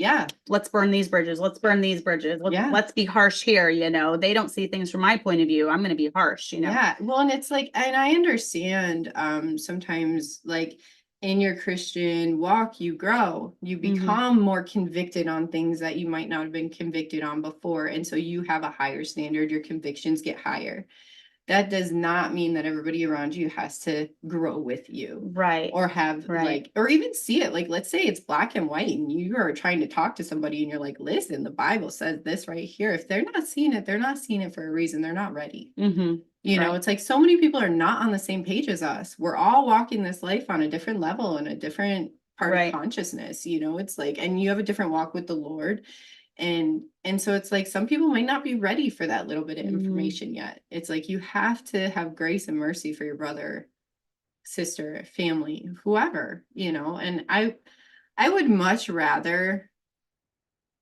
S1: let's burn these bridges. Let's burn these bridges. Let's be harsh here. You know, they don't see things from my point of view. I'm going to be harsh, you know?
S2: Yeah. Well, and it's like, and I understand sometimes like in your Christian walk, you grow, you become more convicted on things that you might not have been convicted on before. And so you have a higher standard, your convictions get higher. That does not mean that everybody around you has to grow with you.
S1: Right.
S2: Or have like, or even see it. Like, let's say it's black and white and you are trying to talk to somebody and you're like, listen, the Bible says this right here. If they're not seeing it, they're not seeing it for a reason. They're not ready. You know, it's like so many people are not on the same page as us. We're all walking this life on a different level and a different part of consciousness. You know, it's like, and you have a different walk with the Lord. And so it's like some people might not be ready for that little bit of information yet. It's like you have to have grace and mercy for your brother, sister, family, whoever, you know. And I would much rather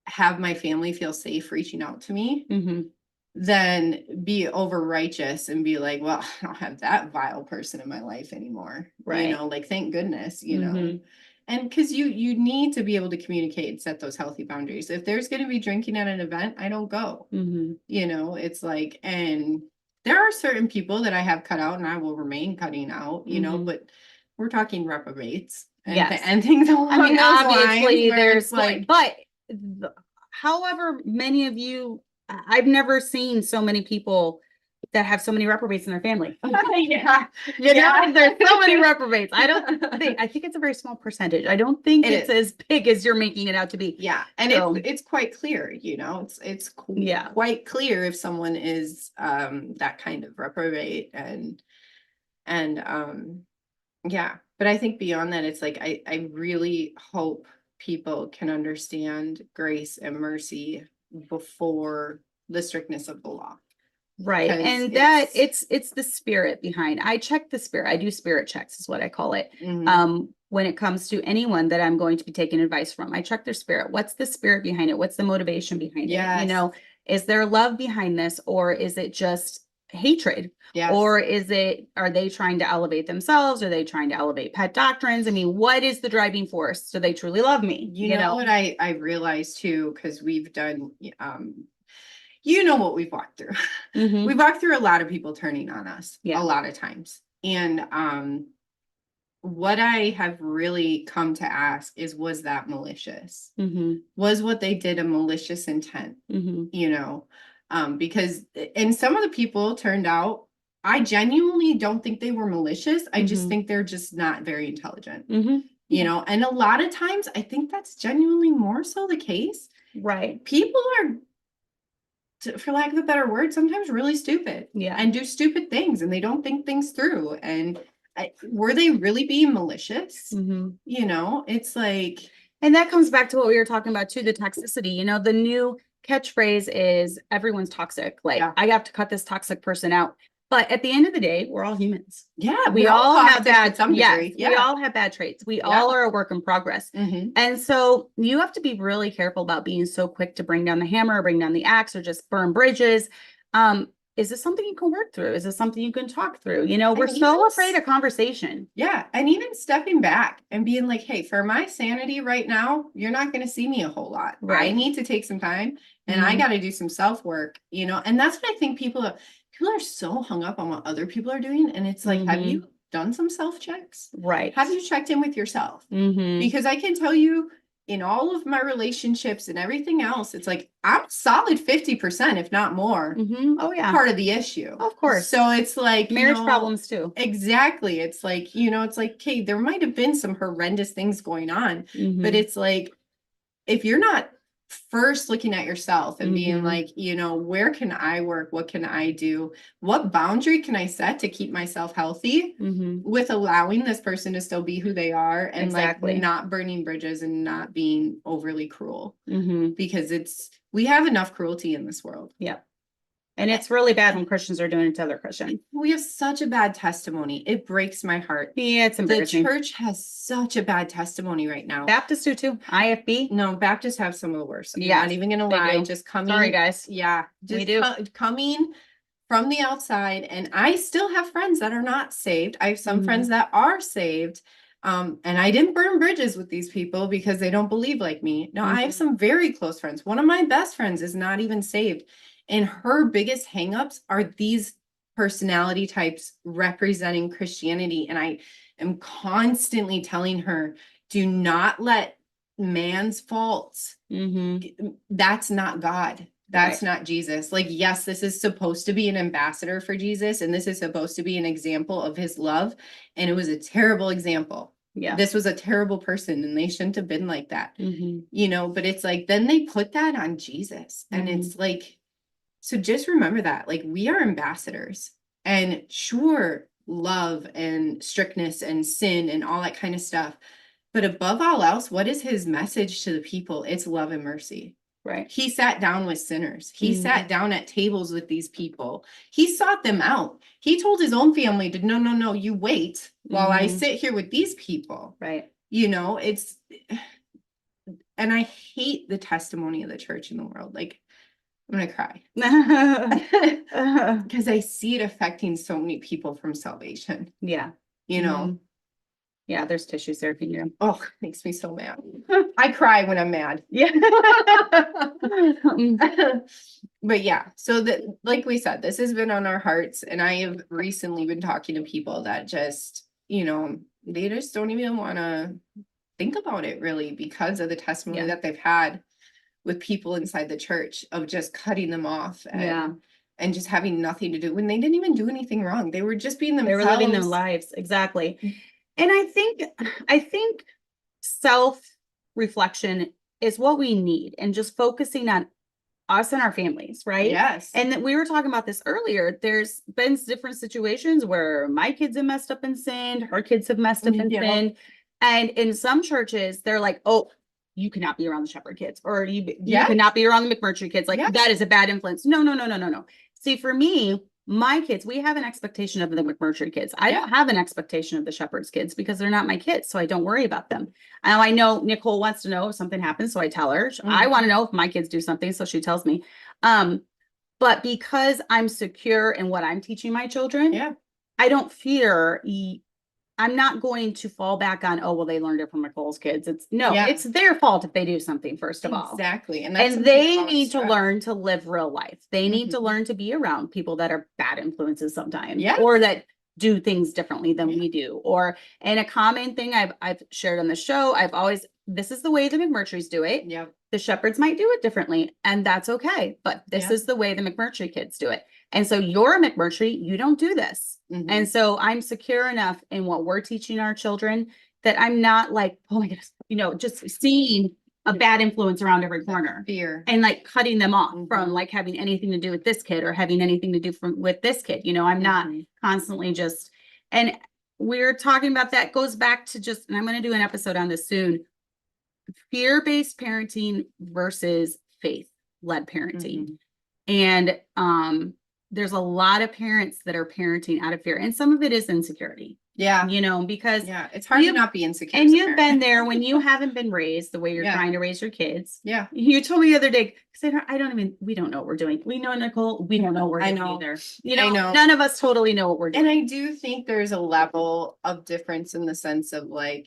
S2: have my family feel safe reaching out to me than be over righteous and be like, well, I don't have that vile person in my life anymore. You know, like, thank goodness, you know. And because you need to be able to communicate and set those healthy boundaries. If there's going to be drinking at an event, I don't go. You know, it's like, and there are certain people that I have cut out and I will remain cutting out, you know, but we're talking reprobates and things along
S1: I mean,
S2: those
S1: obviously
S2: lines
S1: there's like, but however many of you, I've never seen so many people that have so many reprobates in their family. There's so many reprobates. I think it's a very small percentage. I don't think it's as big as you're making it out to be.
S2: Yeah. And so, it's quite clear, you know, it's quite clear if someone is that kind of reprobate and but I think beyond that, it's like I really hope people can understand grace and mercy before the strictness of the law.
S1: Right. And that it's the spirit behind. I check the spirit. I do spirit checks is what I call it. When it comes to anyone that I'm going to be taking advice from, I check their spirit. What's the spirit behind it? What's the motivation behind it? You know, Is there love behind this, or is it just hatred?
S2: Yes.
S1: Or are they trying to elevate themselves? Are they trying to elevate pet doctrines? I mean, what is the driving force? Do they truly love me?
S2: You know what I realized too, because we've done, you know what we've walked through.
S1: Mhm.
S2: We've walked through a lot of people turning on us
S1: Yeah.
S2: a lot of times. And what I have really come to ask is, was that malicious?
S1: Mhm.
S2: Was what they did a malicious intent?
S1: Mhm.
S2: You know, because, and some of the people turned out, I genuinely don't think they were malicious. I just
S1: Mhm.
S2: think they're just not very intelligent.
S1: Mhm.
S2: You know, and a lot of times I think that's genuinely more so the case.
S1: Right.
S2: People are, for lack of a better word, sometimes really stupid.
S1: Yeah.
S2: And do stupid things, and they don't think things through. And were they really being malicious?
S1: Mhm.
S2: You know, it's like,
S1: And that comes back to what we were talking about too, the toxicity. You know, the new catchphrase is everyone's toxic. Like,
S2: Yeah.
S1: I have to cut this toxic person out. But at the end of the day, we're all humans.
S2: yeah,
S1: We
S2: we're
S1: all have
S2: toxic to
S1: bad,
S2: some
S1: yes,
S2: degree.
S1: we all have bad traits. We all are a work in progress.
S2: Mhm.
S1: And so you have to be really careful about being so quick to bring down the hammer or bring down the axe or just burn bridges. Is this something you can work through? Is this something you can talk through? You know, we're
S2: And
S1: so
S2: even
S1: afraid of conversation.
S2: Yeah. And even stepping back and being like, hey, for my sanity right now, you're not going to see me a whole lot. I
S1: Right.
S2: need to take some time, and I
S1: Mhm.
S2: got to do some self work, you know. And that's what I think people are so hung up on what other people are doing. And it's like, have you done some self checks?
S1: Right.
S2: Have you checked in with yourself?
S1: Mhm.
S2: Because I can tell you, in all of my relationships and everything else, it's like I'm solid 50%, if not more,
S1: Mhm. Oh yeah.
S2: part of the issue.
S1: Of course.
S2: So it's like,
S1: Marriage problems too.
S2: Exactly. It's like, it's like, okay, there might have been some horrendous things going on, but
S1: Mhm.
S2: it's like, if you're not first looking at yourself and being
S1: Mhm.
S2: like, where can I work? What can I do? What boundary can I set to keep myself healthy
S1: Mhm.
S2: with allowing this person to still be who they are, and
S1: Exactly.
S2: like not burning bridges and not being overly cruel,
S1: Mhm.
S2: because we have enough cruelty in this world.
S1: Yep. And it's really bad when Christians are doing it to other Christians.
S2: We have such a bad testimony. It breaks my heart.
S1: Yeah, it's
S2: The
S1: embarrassing.
S2: church has such a bad testimony right now.
S1: Baptists do too. IFB.
S2: No, Baptists have some of the worst. I'm
S1: Yes,
S2: not even gonna
S1: they
S2: lie.
S1: do.
S2: Just coming.
S1: Sorry, guys.
S2: Yeah,
S1: We
S2: just
S1: do.
S2: coming from the outside. And I still have friends that are not saved. I have some
S1: Mhm.
S2: friends that are saved. And I didn't burn bridges with these people because they don't believe like me. No, I have
S1: Mhm.
S2: some very close friends. One of my best friends is not even saved. And her biggest hangups are these personality types representing Christianity. And I am constantly telling her, do not let man's faults, that's not God. That's
S1: Right.
S2: not Jesus. Like, yes, this is supposed to be an ambassador for Jesus, and this is supposed to be an example of his love. And it was a terrible example.
S1: Yeah.
S2: This was a terrible person, and they shouldn't have been like that.
S1: Mhm.
S2: But it's like, then they put that on Jesus. And it's like, so just remember that, like, we are ambassadors, and sure, love and strictness and sin and all that kind of stuff. But above all else, what is his message to the people? It's love and mercy.
S1: Right.
S2: He sat down with sinners. He sat down at tables with these people. He sought them out. He told his own family to, no, you wait while I sit here with these people.
S1: Right.
S2: It's, and I hate the testimony of the church in the world. Like, I'm gonna cry because I see it affecting so many people from salvation.
S1: Yeah. Yeah, there's tissues there if you need them.
S2: Oh, it makes me so mad. I cry when I'm mad.
S1: Yeah.
S2: But yeah, so that, like we said, this has been on our hearts, and I have recently been talking to people that just, they just don't even want to think about it really, because of the testimony that they've had with people inside the church of just cutting them off and just having nothing to do when they didn't even do anything wrong. They were just being themselves.
S1: They were living their lives. Exactly. And I think self-reflection is what we need, and just focusing on us and our families, right?
S2: Yes.
S1: And that we were talking about this earlier. There's been different situations where my kids have messed up and sinned, her kids have messed up and sinned. And in some churches, they're like, oh, you cannot be around the Shepherd kids, or you cannot be around the McMurtry kids. Like, that is a bad influence. No. See, for me, my kids, we have an expectation of the McMurtry kids. I
S2: Yeah.
S1: don't have an expectation of the Shepherd's kids because they're not my kids. So I don't worry about them. Now I know Nicole wants to know if something happens. So I tell her. I want to know if my kids do something. So she tells me. But because I'm secure in what I'm teaching my children,
S2: Yeah.
S1: I don't fear. I'm not going to fall back on, oh, well, they learned it from Nicole's kids.
S2: Yeah.
S1: It's their fault if they do something, first of all.
S2: Exactly. And
S1: And they need to learn to live real life. They need to
S2: Mhm.
S1: learn to be around people that are bad influences sometimes,
S2: Yeah.
S1: or that do things differently than
S2: Yeah.
S1: we do. And a common thing I've shared on the show, this is the way the McMurtrys do it.
S2: Yeah.
S1: The Shepherds might do it differently, and that's okay. But this
S2: Yeah.
S1: is the way the McMurtry kids do it. And so you're a McMurtry, you don't do this.
S2: Mhm.
S1: And so I'm secure enough in what we're teaching our children that I'm not like, oh my goodness, just seeing a bad influence around every corner
S2: Fear.
S1: and like cutting them off
S2: Mhm.
S1: from like having anything to do with this kid or having anything to do with this kid. I'm not
S2: Mhm.
S1: constantly just, and we're talking about that goes back to just, and I'm going to do an episode on this soon, fear-based parenting versus faith-led parenting.
S2: Mhm.
S1: And there's a lot of parents that are parenting out of fear, and some of it is insecurity.
S2: Yeah.
S1: Because
S2: Yeah. It's hard to not be insecure.
S1: and
S2: as a
S1: you've
S2: parent.
S1: been there when you haven't been raised the way you're
S2: Yeah.
S1: trying to raise your kids.
S2: Yeah.
S1: You told me the other day, because we don't know what we're doing. We know, Nicole, we don't know what we're
S2: I
S1: doing
S2: know.
S1: either.
S2: I know.
S1: None of us totally know what we're doing.
S2: And I do think there's a level of difference in the sense of like,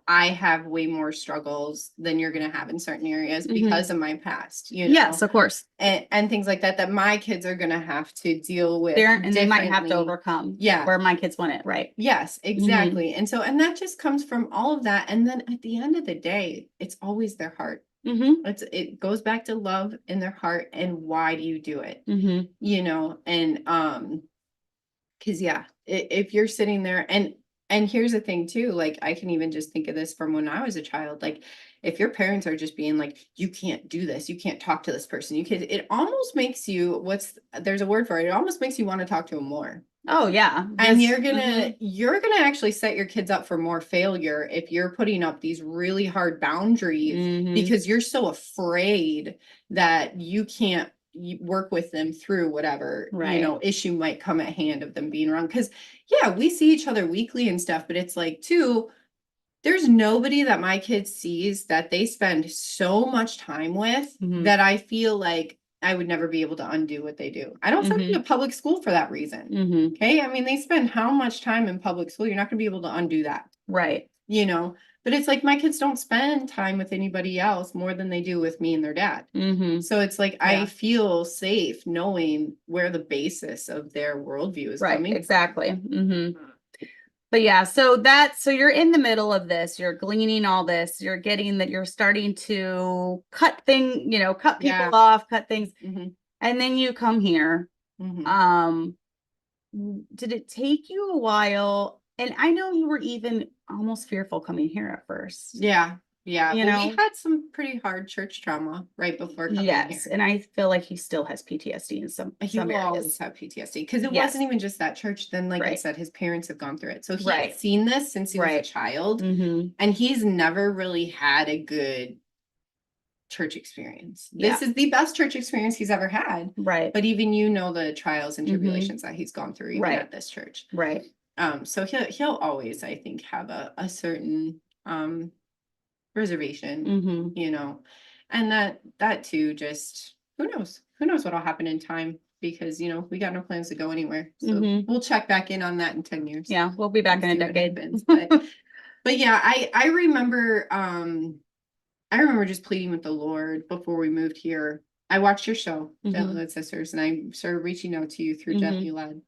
S2: I have way more struggles than you're going to have in certain areas
S1: Mhm.
S2: because of my past,
S1: Yes, of course.
S2: and things like that my kids are going to have to deal with
S1: And they might have to
S2: differently.
S1: overcome.
S2: Yeah.
S1: Where my kids want it, right?
S2: Yes, exactly. And that just comes from all of that. And then at the end of the day, it's always their heart.
S1: Mm-hmm.
S2: It goes back to love in their heart and why do you do it?
S1: Mm-hmm.
S2: And because if you're sitting there and here's the thing too, like I can even just think of this from when I was a child, like if your parents are just being like, you can't do this, you can't talk to this person, it almost makes you there's a word for it almost makes you want to talk to them more.
S1: Oh yeah.
S2: And you're gonna actually set your kids up for more failure if you're putting up these really hard boundaries because you're so afraid that you can't work with them through whatever issue might come at hand of them being wrong. Because we see each other weekly and stuff, but it's like there's nobody that my kids sees that they spend so much time with that I feel like I would never be able to undo what they do. I don't send them to public school for that reason. Okay. I mean, they spend how much time in public school? You're not going to be able to undo that.
S1: Right.
S2: But it's like my kids don't spend time with anybody else more than they do with me and their dad. So it's like, I feel safe knowing where the basis of their worldview is coming.
S1: Exactly. But yeah, so you're in the middle of this, you're gleaning all this, you're getting that you're starting to cut people off, cut things. And then you come here. Did it take you a while? And I know you were even almost fearful coming here at first.
S2: Yeah. We had some pretty hard church trauma right before coming here.
S1: And I feel like he still has PTSD in some
S2: He will always have PTSD because it wasn't even just that church. Then, like I said, his parents have gone through it. So he had seen this since he was a child. And he's never really had a good church experience. This is the best church experience he's ever had. Right. But even the trials and tribulations that he's gone through even at this church. Right. So he'll always, I think, have a certain reservation, and that too, just who knows what'll happen in time because we got no plans to go anywhere. So we'll check back in on that in 10 years.
S1: Yeah, we'll be back in a decade.
S2: But yeah, I remember just pleading with the Lord before we moved here. I watched your show, Gently Led Sisters, and I started reaching out to you through Gently Led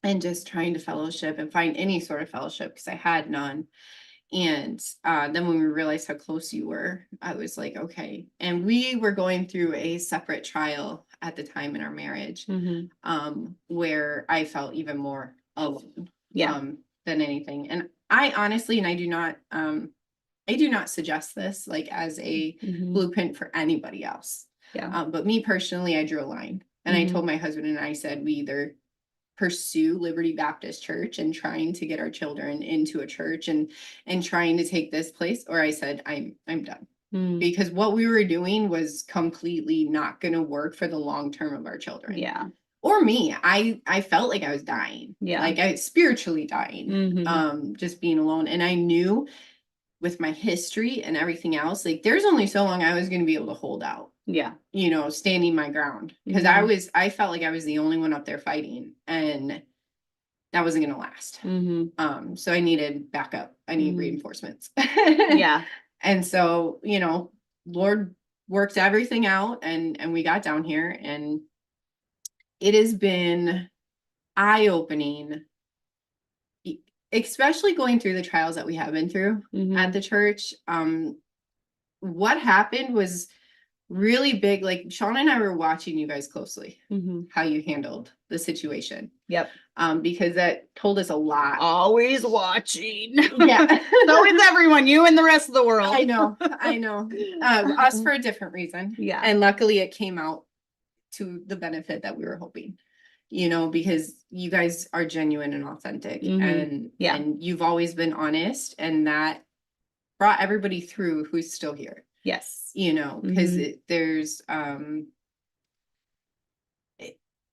S2: and just trying to fellowship and find any sort of fellowship because I had none. And then when we realized how close you were, I was like, okay. And we were going through a separate trial at the time in our marriage, where I felt even more alone than anything. And I honestly, and I do not suggest this like as a blueprint for anybody else. But me personally, I drew a line. And I told my husband and I said, we either pursue Liberty Baptist Church and trying to get our children into a church and trying to take this place, or I said I'm done because what we were doing was completely not going to work for the long term of our children. or me, I felt like I was dying.
S1: Yeah.
S2: Like I spiritually dying. Just being alone. And I knew with my history and everything else, like there's only so long I was going to be able to hold out.
S1: Yeah.
S2: You know, standing my ground. Because I felt like I was the only one up there fighting, and that wasn't going to last. So I needed backup. I need reinforcements.
S1: Yeah.
S2: And so, you know, Lord worked everything out, and we got down here, and it has been eye-opening, especially going through the trials that we have been through at the church. What happened was really big. Like Sean and I were watching you guys closely, how you handled the situation.
S1: Yep.
S2: Because that told us a lot.
S1: Always watching.
S2: Yeah.
S1: So is everyone, you and the rest of the world.
S2: I know. Us for a different reason.
S1: Yeah.
S2: And luckily it came out to the benefit that we were hoping, you know, because you guys are genuine and authentic, and you've always been honest, and that brought everybody through who's still here.
S1: Yes.
S2: You know, because there's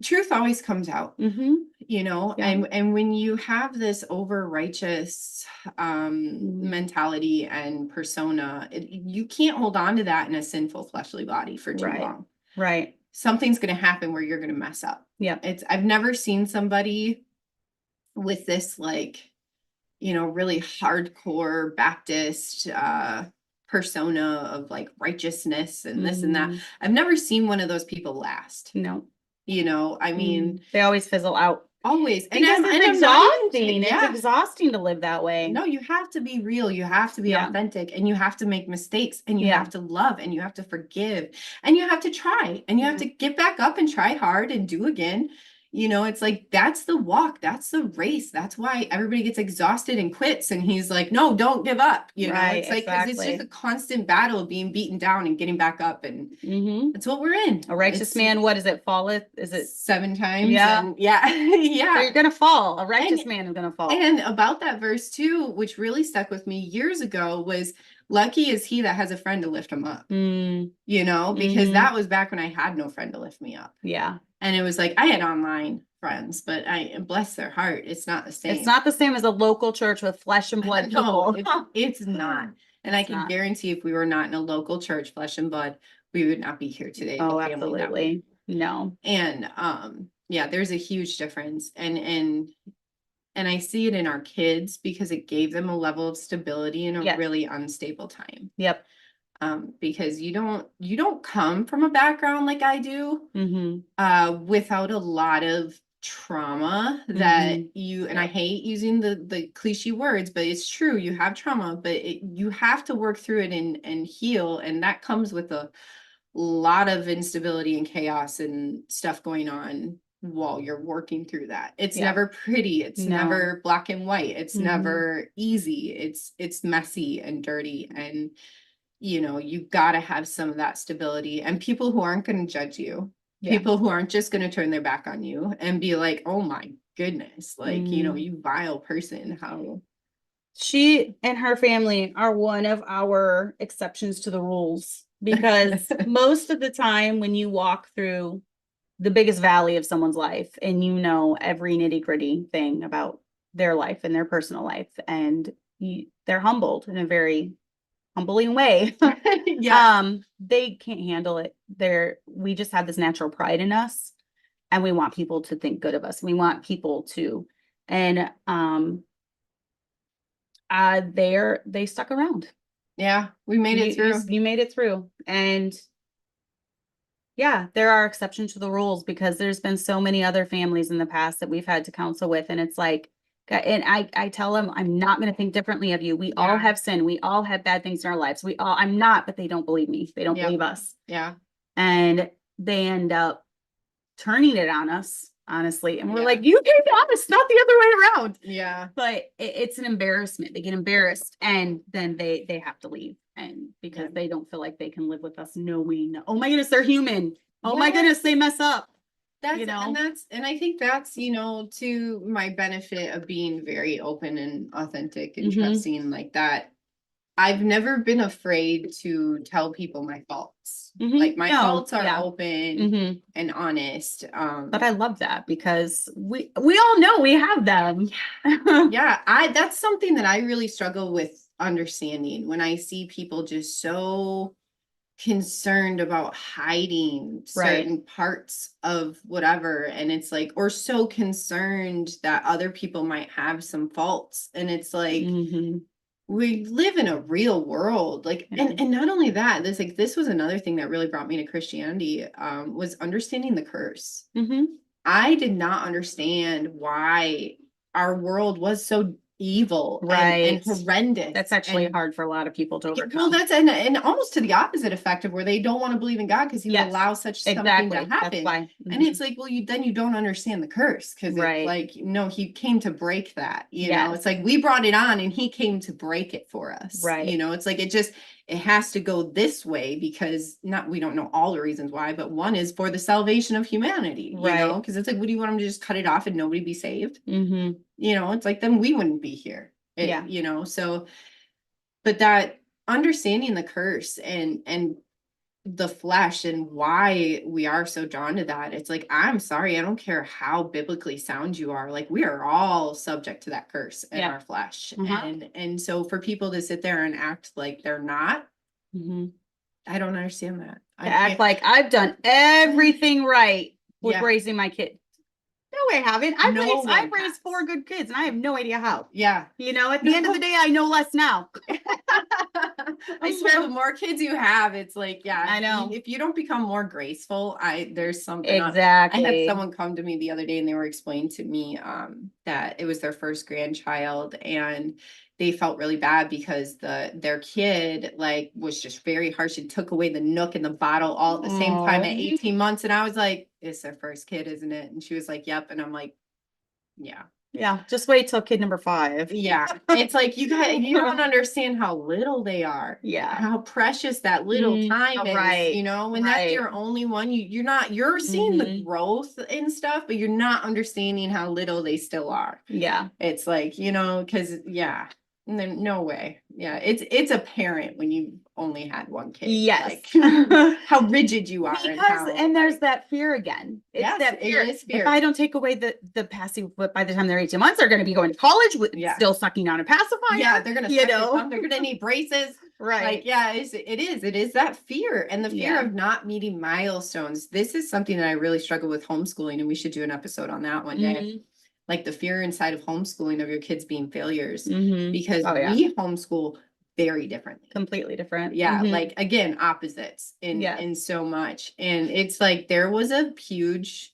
S2: truth always comes out, you know, and when you have this over righteous mentality and persona, you can't hold on to that in a sinful fleshly body for too long.
S1: Right.
S2: Something's going to happen where you're going to mess up.
S1: Yeah.
S2: I've never seen somebody with this, like, you know, really hardcore Baptist persona of like righteousness and this and that. I've never seen one of those people last.
S1: No.
S2: You know, I mean,
S1: they always fizzle out.
S2: Always.
S1: And it's exhausting. It's exhausting to live that way.
S2: No, you have to be real. You have to be authentic, and you have to make mistakes, and you have to love, and you have to forgive, and you have to try, and you have to get back up and try hard and do again. You know, it's like, that's the walk. That's the race. That's why everybody gets exhausted and quits. And he's like, no, don't give up. You know, it's like, because it's just a constant battle of being beaten down and getting back up. And that's what we're in.
S1: A righteous man, what is it? Falleth? Is it
S2: 7 times?
S1: Yeah.
S2: And yeah.
S1: So you're going to fall. A righteous man is going to fall.
S2: And about that verse too, which really stuck with me years ago, was lucky is he that has a friend to lift him up. You know, because that was back when I had no friend to lift me up.
S1: Yeah.
S2: And it was like, I had online friends, but I bless their heart. It's not the same.
S1: It's not the same as a local church with flesh and blood people.
S2: No, it's not. And I can guarantee if we were not in a local church, flesh and blood, we would not be here today.
S1: Oh, absolutely. No.
S2: And yeah, there's a huge difference. And I see it in our kids, because it gave them a level of stability in a really unstable time.
S1: Yep.
S2: Because you don't come from a background like I do, without a lot of trauma that you, and I hate using the cliche words, but it's true. You have trauma, but you have to work through it and heal. And that comes with a lot of instability and chaos and stuff going on while you're working through that. It's never pretty. It's never black and white. It's never easy. It's messy and dirty. And you know, you got to have some of that stability, and people who aren't going to judge you, people who aren't just going to turn their back on you and be like, oh my goodness, like, you know, you vile person. How
S1: she and her family are one of our exceptions to the rules, because most of the time when you walk through the biggest valley of someone's life and you know every nitty-gritty thing about their life and their personal life, and they're humbled in a very humbling way. They can't handle it. We just have this natural pride in us, and we want people to think good of us. We want people to, and they stuck around.
S2: Yeah, we made it through.
S1: You made it through. And yeah, there are exceptions to the rules, because there's been so many other families in the past that we've had to counsel with, and it's like, and I tell them, I'm not going to think differently of you. We all have sin. We all have bad things in our lives. I'm not, but they don't believe me. They don't believe us.
S2: Yeah.
S1: And they end up turning it on us, honestly. And we're like, you can be honest, not the other way around.
S2: Yeah.
S1: But it's an embarrassment. They get embarrassed, and then they have to leave. And because they don't feel like they can live with us knowing, oh my goodness, they're human. Oh my goodness, they mess up.
S2: And I think that's, you know, to my benefit of being very open and authentic and trusting, like that. I've never been afraid to tell people my faults.
S1: Mhm.
S2: Like my
S1: No,
S2: faults are
S1: yeah.
S2: open
S1: Mhm.
S2: and honest.
S1: But I love that because we all know we have them.
S2: Yeah, that's something that I really struggle with understanding when I see people just so concerned about hiding
S1: Right.
S2: certain parts of whatever, and it's like, or so concerned that other people might have some faults, and it's like,
S1: Mhm.
S2: we live in a real world, like,
S1: Yeah.
S2: and not only that, this was another thing that really brought me to Christianity, was understanding the curse.
S1: Mhm.
S2: I did not understand why our world was so evil and
S1: Right.
S2: horrendous.
S1: That's actually
S2: and
S1: hard for a lot of people to
S2: well,
S1: overcome.
S2: that's and almost to the opposite effect of where they don't want to believe in God because he would
S1: Yes,
S2: allow such something
S1: exactly.
S2: to
S1: That's
S2: happen.
S1: why.
S2: And it's like, well, you don't understand the curse because it's
S1: Right.
S2: like, no, he came to break that. You know,
S1: Yes.
S2: it's like we brought it on and he came to break it for us.
S1: Right.
S2: You know, it's like it has to go this way because we don't know all the reasons why, but one is for the salvation of humanity. You know,
S1: Right.
S2: because it's like, what do you want him to just cut it off and nobody be saved?
S1: Mhm.
S2: You know, it's like then we wouldn't be here.
S1: Yeah.
S2: You know, so but that understanding the curse and the flesh and why we are so drawn to that, it's like, I'm sorry, I don't care how biblically sound you are, like we are all subject to that curse in
S1: Yeah.
S2: our flesh.
S1: Uh-huh.
S2: And so for people to sit there and act like they're not,
S1: Mhm.
S2: I don't understand that.
S1: To act like I've done everything right with
S2: Yeah.
S1: raising my kid. No, I haven't.
S2: No one
S1: I've raised
S2: has.
S1: 4 good kids and I have no idea how.
S2: Yeah.
S1: You know, at the end of the day, I know less now.
S2: I swear, the more kids you have, it's like, yeah,
S1: I know.
S2: if you don't become more graceful, there's something I had
S1: Exactly.
S2: someone come to me the other day and they were explaining to me that it was their first grandchild and they felt really bad because their kid like was just very harsh and took away the Nook and the bottle all at the same time at 18 months. And I was like, it's their first kid, isn't it? And she was like, yep. And I'm like, yeah.
S1: Yeah, just wait till kid number 5.
S2: Yeah. It's like you don't understand how little they are.
S1: Yeah.
S2: How precious that little time is,
S1: right.
S2: you know, when
S1: Right.
S2: that's your only one, you're seeing the growth and stuff, but you're not understanding how little they still are.
S1: Yeah.
S2: It's like, you know, because yeah. And then no way. Yeah, it's apparent when you only had one kid.
S1: Yes.
S2: Like, how rigid you are.
S1: Because and there's that fear again. It's
S2: yes,
S1: that fear.
S2: it is fear.
S1: If I don't take away the passive, but by the time they're 18 months, they're going to be going to college with still sucking on a pacifier.
S2: Yeah, they're gonna
S1: you know
S2: they're gonna need braces.
S1: right.
S2: Like, yeah, it is that fear and the fear of not meeting milestones. This is something that I really struggle with homeschooling, and we should do an episode on that one day. Like the fear inside of homeschooling of your kids being failures, because we homeschool very differently.
S1: Completely different.
S2: Yeah, like again, opposites in so much. And it's like there was a huge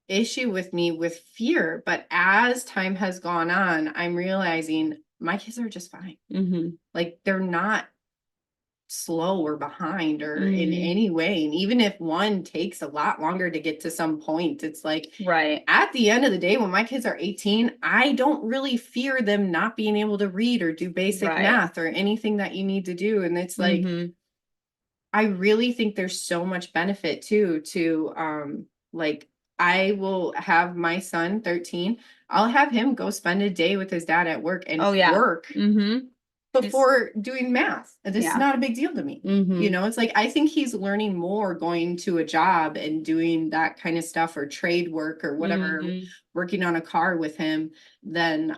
S2: issue with me with fear, but as time has gone on, I'm realizing my kids are just fine. Like they're not slow or behind or in any way. And even if one takes a lot longer to get to some point, it's like at the end of the day, when my kids are 18, I don't really fear them not being able to read or do basic math or anything that you need to do. And it's like I really think there's so much benefit too to like I will have my son 13, I'll have him go spend a day with his dad at work and work before doing math. This is not a big deal to me. You know, it's like I think he's learning more going to a job and doing that kind of stuff or trade work or whatever, working on a car with him than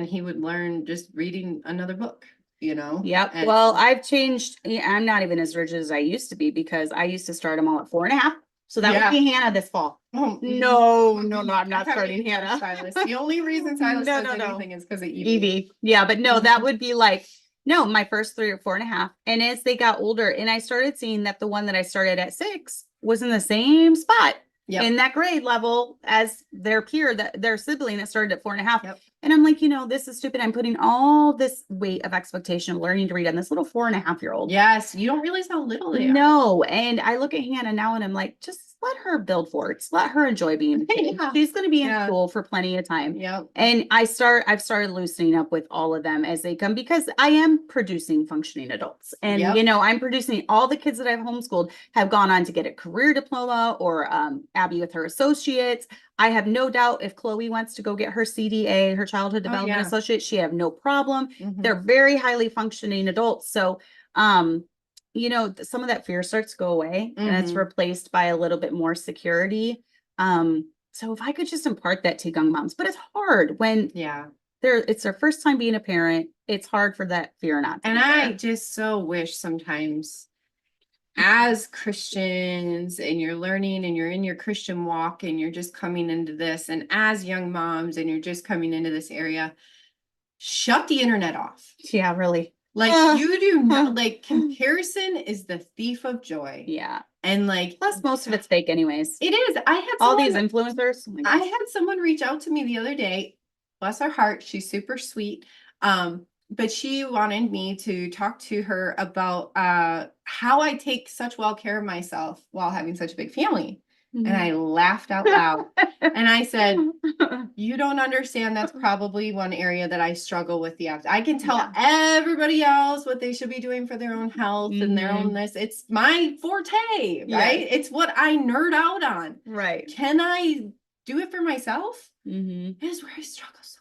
S2: he would learn just reading another book. You know?
S1: Yep. And well, I've changed. I'm not even as rigid as I used to be because I used to start them all at 4.5. So that would be Hannah this fall. Oh, no, I'm not starting Hannah.
S2: Silas. The only reason Silas does anything is because of Evie.
S1: Yeah, but no, that would be like, no, my first 3 or 4.5. And as they got older, and I started seeing that the one that I started at 6 was in the same spot in that grade level as their peer, their sibling that started at 4.5. And I'm like, this is stupid. I'm putting all this weight of expectation of learning to read on this little 4.5-year-old.
S2: Yes, you don't realize how little they are.
S1: No, and I look at Hannah now and I'm like, just let her build forts. Let her enjoy being a kid.
S2: Yeah.
S1: She's going to be in
S2: Yeah.
S1: school for plenty of time.
S2: Yep.
S1: And I've started loosening up with all of them as they come because I am producing functioning adults. And,
S2: Yep.
S1: you know, I'm producing all the kids that I've homeschooled have gone on to get a career diploma or Abby with her associates. I have no doubt if Chloe wants to go get her CDA, her childhood development
S2: yeah.
S1: associate, she have no problem.
S2: Mhm.
S1: They're very highly functioning adults. So, you know, some of that fear starts to go away and it's
S2: Mhm.
S1: replaced by a little bit more security. So if I could just impart that to young moms, but it's hard when
S2: Yeah.
S1: it's their first time being a parent. It's hard for that fear not to
S2: And
S1: be
S2: I
S1: there.
S2: just so wish sometimes as Christians and you're learning and you're in your Christian walk and you're just coming into this, and as young moms and you're just coming into this area, shut the internet off.
S1: Yeah, really.
S2: Like you do not, like comparison is the thief of joy.
S1: Yeah.
S2: And like
S1: Plus most of it's fake anyways.
S2: it is. I had
S1: All these
S2: someone,
S1: influencers. Oh my
S2: I
S1: gosh.
S2: had someone reach out to me the other day. Bless her heart, she's super sweet. But she wanted me to talk to her about how I take such well care of myself while having such a big family. And I laughed out loud. And I said, you don't understand. That's probably one area that I struggle with. I can tell
S1: Yeah.
S2: everybody else what they should be doing for their own health and their own this. It's my forte, right?
S1: Yes.
S2: It's what I nerd out on.
S1: Right.
S2: Can I do it for myself?
S1: Mm-hmm.
S2: Is where I struggle so.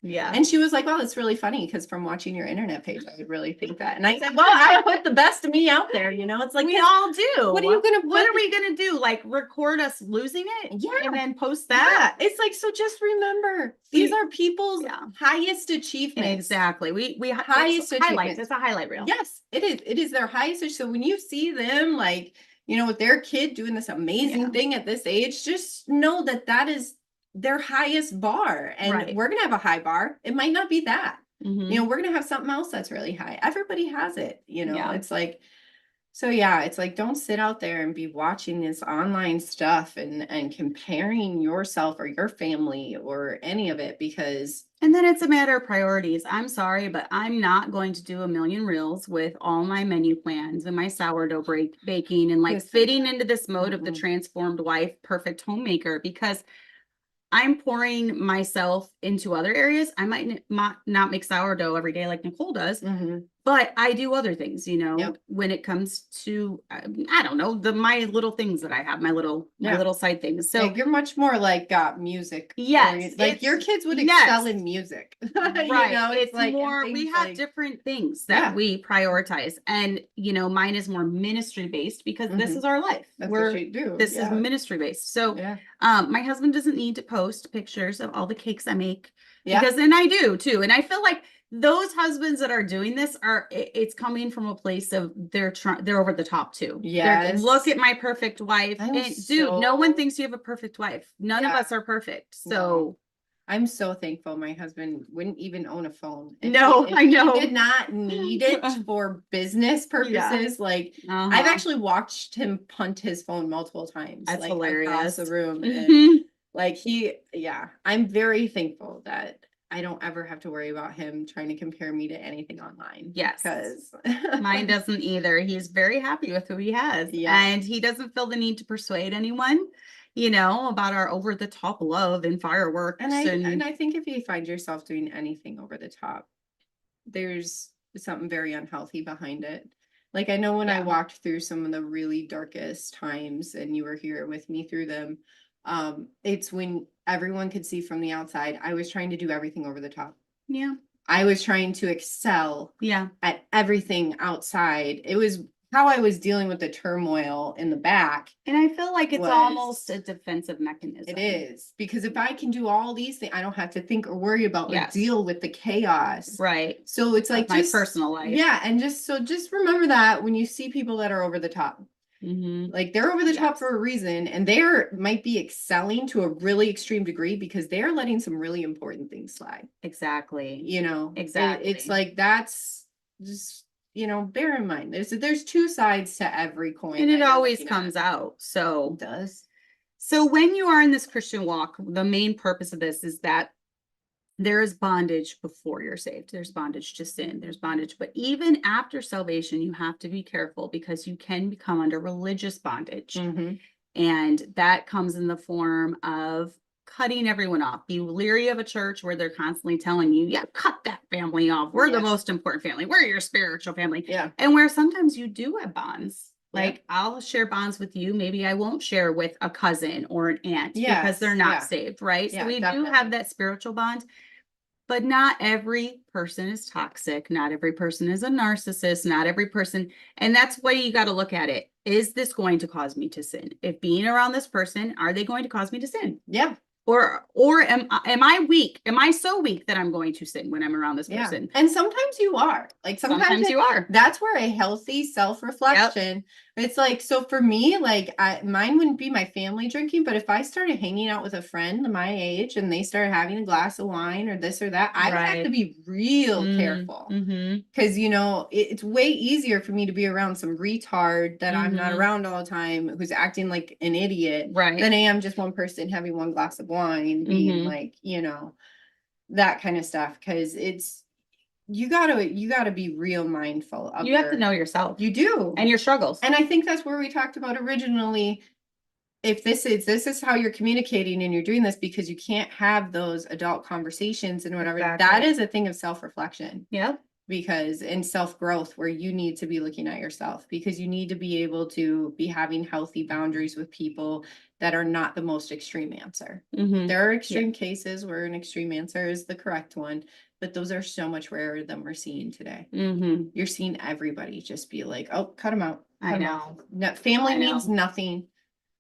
S1: Yeah.
S2: And she was like, well, it's really funny because from watching your internet page, I would really think that. And I said, well, I put the best of me out there, you know, it's like,
S1: we all do.
S2: what are you going to
S1: What are we going to do? Like record us losing it?
S2: Yeah.
S1: And then post that?
S2: Yeah. It's like, so just remember, these are people's
S1: Yeah.
S2: highest achievements.
S1: Exactly. We
S2: highest
S1: highlights.
S2: achievements.
S1: It's a highlight reel.
S2: Yes, it is. It is their highest. So when you see them, like, you know, with their kid doing this amazing thing at this age, just know that that is their highest bar. And we're going to have a high bar. It might not be that.
S1: Mm-hmm.
S2: You know, we're going to have something else that's really high. Everybody has it, you know.
S1: Yeah.
S2: It's like, so yeah, it's like, don't sit out there and be watching this online stuff and comparing yourself or your family or any of it, because
S1: And then it's a matter of priorities. I'm sorry, but I'm not going to do a million reels with all my menu plans and my sourdough baking and like fitting into this mode of the transformed wife, perfect homemaker, because I'm pouring myself into other areas. I might not make sourdough every day like Nicole does, but I do other things, you know, when it comes to, I don't know, my little things that I have, my little side things. So
S2: you're much more like music.
S1: Yes.
S2: Like your kids would excel in music.
S1: Right.
S2: You know,
S1: it's
S2: like
S1: more, we have different things that we prioritize. And, you know, mine is more ministry based because this is our life.
S2: That's what you do.
S1: This is ministry based. So my husband doesn't need to post pictures of all the cakes I make because then I do too. And I feel like those husbands that are doing this it's coming from a place of they're over the top too.
S2: Yes.
S1: Look at my perfect wife. Dude, no one thinks you have a perfect wife. None of us are perfect. So
S2: no. I'm so thankful my husband wouldn't even own a phone.
S1: No, I know.
S2: He did not need it for business purposes. Like I've actually watched him punt his phone multiple times.
S1: That's
S2: like
S1: hilarious.
S2: Across the room. And like I'm very thankful that I don't ever have to worry about him trying to compare me to anything online.
S1: Yes.
S2: Because
S1: mine doesn't either. He's very happy with who he has. And he doesn't feel the need to persuade anyone, you know, about our over the top love and fireworks.
S2: And I think if you find yourself doing anything over the top, there's something very unhealthy behind it. Like I know when I walked through some of the really darkest times and you were here with me through them, it's when everyone could see from the outside, I was trying to do everything over the top.
S1: Yeah.
S2: I was trying to excel at everything outside. It was how I was dealing with the turmoil in the back.
S1: And I feel like it's almost a defensive mechanism.
S2: It is. Because if I can do all these things, I don't have to think or worry about or deal with the chaos.
S1: Right.
S2: So it's like
S1: my personal life.
S2: Yeah. And just remember that when you see people that are over the top. Like they're over the top for a reason, and might be excelling to a really extreme degree because they're letting some really important things slide.
S1: Exactly.
S2: You know,
S1: exactly.
S2: It's like that's just, you know, bear in mind there's two sides to every coin,
S1: and it always comes out. So
S2: it does.
S1: So when you are in this Christian walk, the main purpose of this is that there is bondage before you're saved. There's bondage to sin. There's bondage. But even after salvation, you have to be careful because you can become under religious bondage. And that comes in the form of cutting everyone off. Be leery of a church where they're constantly telling you, yeah, cut that family off. We're the
S2: Yes.
S1: most important family. We're your spiritual family.
S2: Yeah.
S1: And where sometimes you do have bonds.
S2: Yeah.
S1: Like I'll share bonds with you. Maybe I won't share with a cousin or an aunt because
S2: Yes,
S1: they're not
S2: yeah.
S1: saved, right?
S2: Yeah,
S1: So we do
S2: definitely.
S1: have that spiritual bond. But not every person is toxic. Not every person is a narcissist. Not every person. And that's why you got to look at it. Is this going to cause me to sin? If being around this person, are they going to cause me to sin?
S2: Yeah.
S1: Or am I weak? Am I so weak that I'm going to sin when I'm around this
S2: Yeah.
S1: person?
S2: And sometimes you are. Like sometimes
S1: you are.
S2: That's where a healthy self-reflection. It's like, so for me, like mine wouldn't be my family drinking, but if I started hanging out with a friend my age and they started having a glass of wine or this or that, I would have to be real careful. Because, you know, it's way easier for me to be around some retard that I'm not around all the time who's acting like an idiot than I am just one person having one glass of wine being like, you know, that kind of stuff. Because it's, you gotta be real mindful of
S1: You have to know yourself.
S2: You do.
S1: And your struggles.
S2: And I think that's where we talked about originally. If this is how you're communicating and you're doing this because you can't have those adult conversations and whatever, that is a thing of self-reflection.
S1: Yep.
S2: Because in self-growth where you need to be looking at yourself because you need to be able to be having healthy boundaries with people that are not the most extreme answer. There are extreme cases where an extreme answer is the correct one, but those are so much rarer than we're seeing today. You're seeing everybody just be like, oh, cut them out.
S1: I know.
S2: No, family means nothing.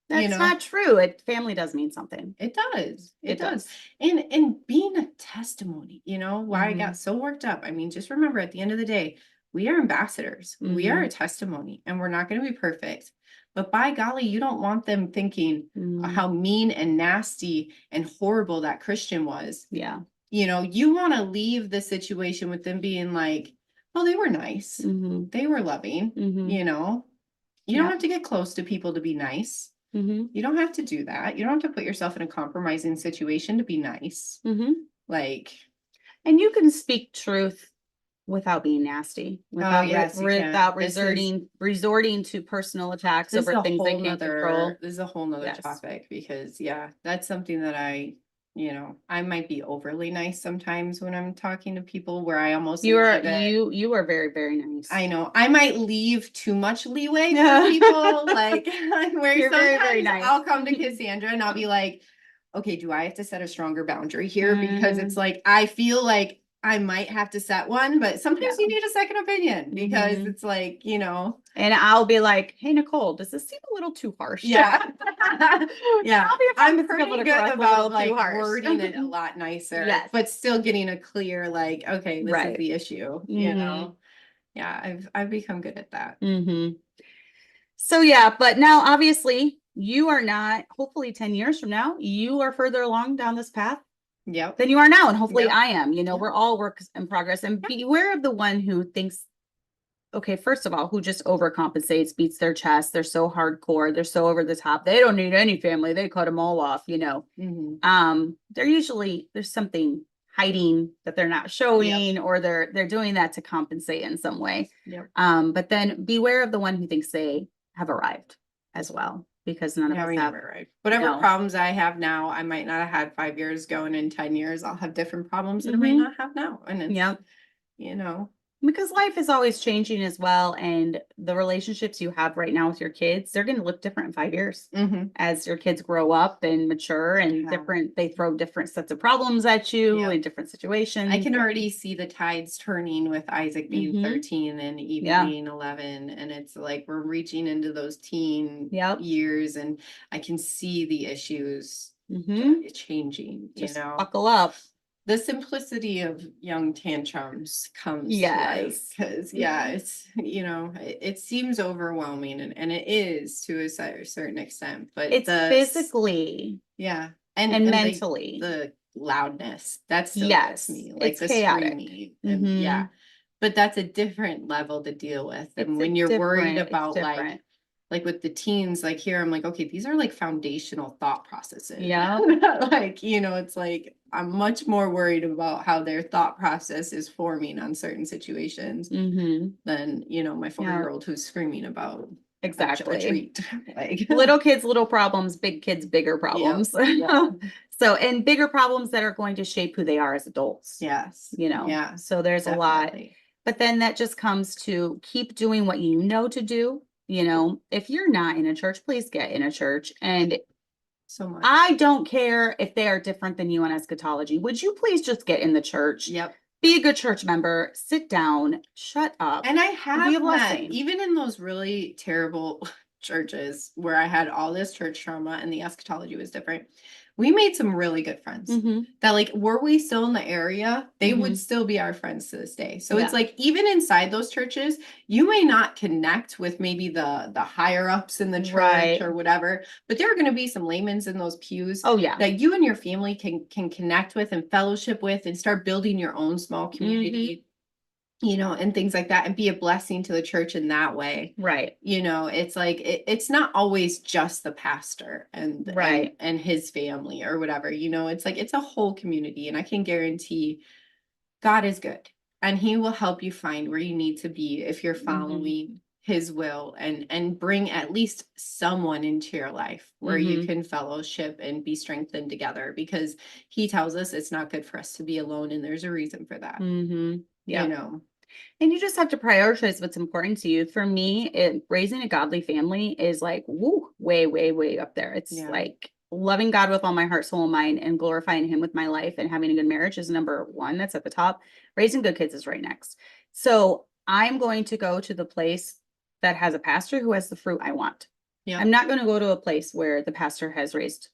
S1: That's not true. Family does mean something.
S2: It does.
S1: It does.
S2: And being a testimony, you know, why I got so worked up. I mean, just remember at the end of the day, we are ambassadors. We are a testimony and we're not going to be perfect. But by golly, you don't want them thinking how mean and nasty and horrible that Christian was.
S1: Yeah.
S2: You know, you want to leave the situation with them being like, oh, they were nice. They were loving. You know, you don't have to get close to people to be nice. You don't have to do that. You don't have to put yourself in a compromising situation to be nice. Like,
S1: and you can speak truth without being nasty, without resorting to personal attacks over things they can't control.
S2: This is a whole nother topic because that's something that I might be overly nice sometimes when I'm talking to people where I almost
S1: you are very, very nice.
S2: I know. I might leave too much leeway for people. like where you're sometimes very, very nice. I'll come to Cassandra and I'll be like, okay, do I have to set a stronger boundary here? Because it's like I feel like I might have to set one, but sometimes you need a second opinion because it's like, you know.
S1: And I'll be like, hey, Nicole, does this seem a little too harsh?
S2: Yeah. I'm pretty good about like wording it a lot nicer, but still getting a clear, like, okay, this is the issue, you know? Yeah, I've become good at that.
S1: So but now obviously you are not, hopefully 10 years from now, you are further along down this path than you are now. And hopefully I am, you know, we're all works in progress. And beware of the one who thinks, okay, first of all, who just overcompensates, beats their chest. They're so hardcore. They're so over the top. They don't need any family. They cut them all off, you know. They're usually, there's something hiding that they're not showing or they're doing that to compensate in some way. But then beware of the one who thinks they have arrived as well, because none of us have
S2: arrived. Whatever problems I have now, I might not have had 5 years ago, and in 10 years, I'll have different problems that I might not have now. And it's, you know.
S1: Because life is always changing as well. And the relationships you have right now with your kids, they're going to look different in 5 years as your kids grow up and mature and they throw different sets of problems at you in different situations.
S2: I can already see the tides turning with Isaac being 13 and Eve being 11. And it's like, we're reaching into those teen years and I can see the issues changing,
S1: Just
S2: you know,
S1: buckle up.
S2: The simplicity of young tantrums comes to light because it's, you know, it seems overwhelming and it is to a certain extent, but
S1: it's physically
S2: and
S1: mentally
S2: the loudness that still gets me, like
S1: it's
S2: the
S1: chaotic.
S2: screaming and but that's a different level to deal with. And when you're worried about like with the teens, like here, I'm like, okay, these are like foundational thought processes. Like, you know, it's like, I'm much more worried about how their thought process is forming on certain situations than, you know, my 4-year-old who's screaming about a
S1: Exactly.
S2: treat. Like
S1: Little kids, little problems, big kids, bigger problems.
S2: yeah.
S1: So, and bigger problems that are going to shape who they are as adults.
S2: Yes.
S1: You know,
S2: Yeah.
S1: so there's a lot,
S2: Definitely.
S1: but then that just comes to keep doing what you know to do. You know, if you're not in a church, please get in a church. And
S2: So much.
S1: I don't care if they are different than you on eschatology. Would you please just get in the church?
S2: Yep.
S1: Be a good church member, sit down, shut up.
S2: And I
S1: be a
S2: have met,
S1: blessing.
S2: even in those really terrible churches where I had all this church trauma and the eschatology was different, we made some really good friends
S1: Mhm.
S2: that, like, were we still in the area, they would
S1: Mhm.
S2: still be our friends to this day. So
S1: Yeah.
S2: it's like, even inside those churches, you may not connect with maybe the higher ups in the church
S1: Right.
S2: or whatever, but there are going to be some laymen's in those pews
S1: Oh yeah.
S2: that you and your family can connect with and fellowship with and start building your own small community. You know, and things like that, and be a blessing to the church in that way.
S1: Right.
S2: You know, it's like it's not always just the pastor and
S1: Right.
S2: and his family or whatever. You know, it's like it's a whole community, and I can guarantee God is good, and He will help you find where you need to be if you're following His will, and bring at least someone into your life where you can fellowship and be strengthened together, because He tells us it's not good for us to be alone, and there's a reason for that.
S1: Yeah.
S2: You know.
S1: And you just have to prioritize what's important to you. For me, raising a godly family is like, woo, way, way, way up there. It's
S2: Yeah.
S1: like loving God with all my heart, soul, and mind, and glorifying Him with my life, and having a good marriage is number one. That's at the top. Raising good kids is right next. So I'm going to go to the place that has a pastor who has the fruit I want.
S2: Yeah.
S1: I'm not going to go to a place where the pastor has raised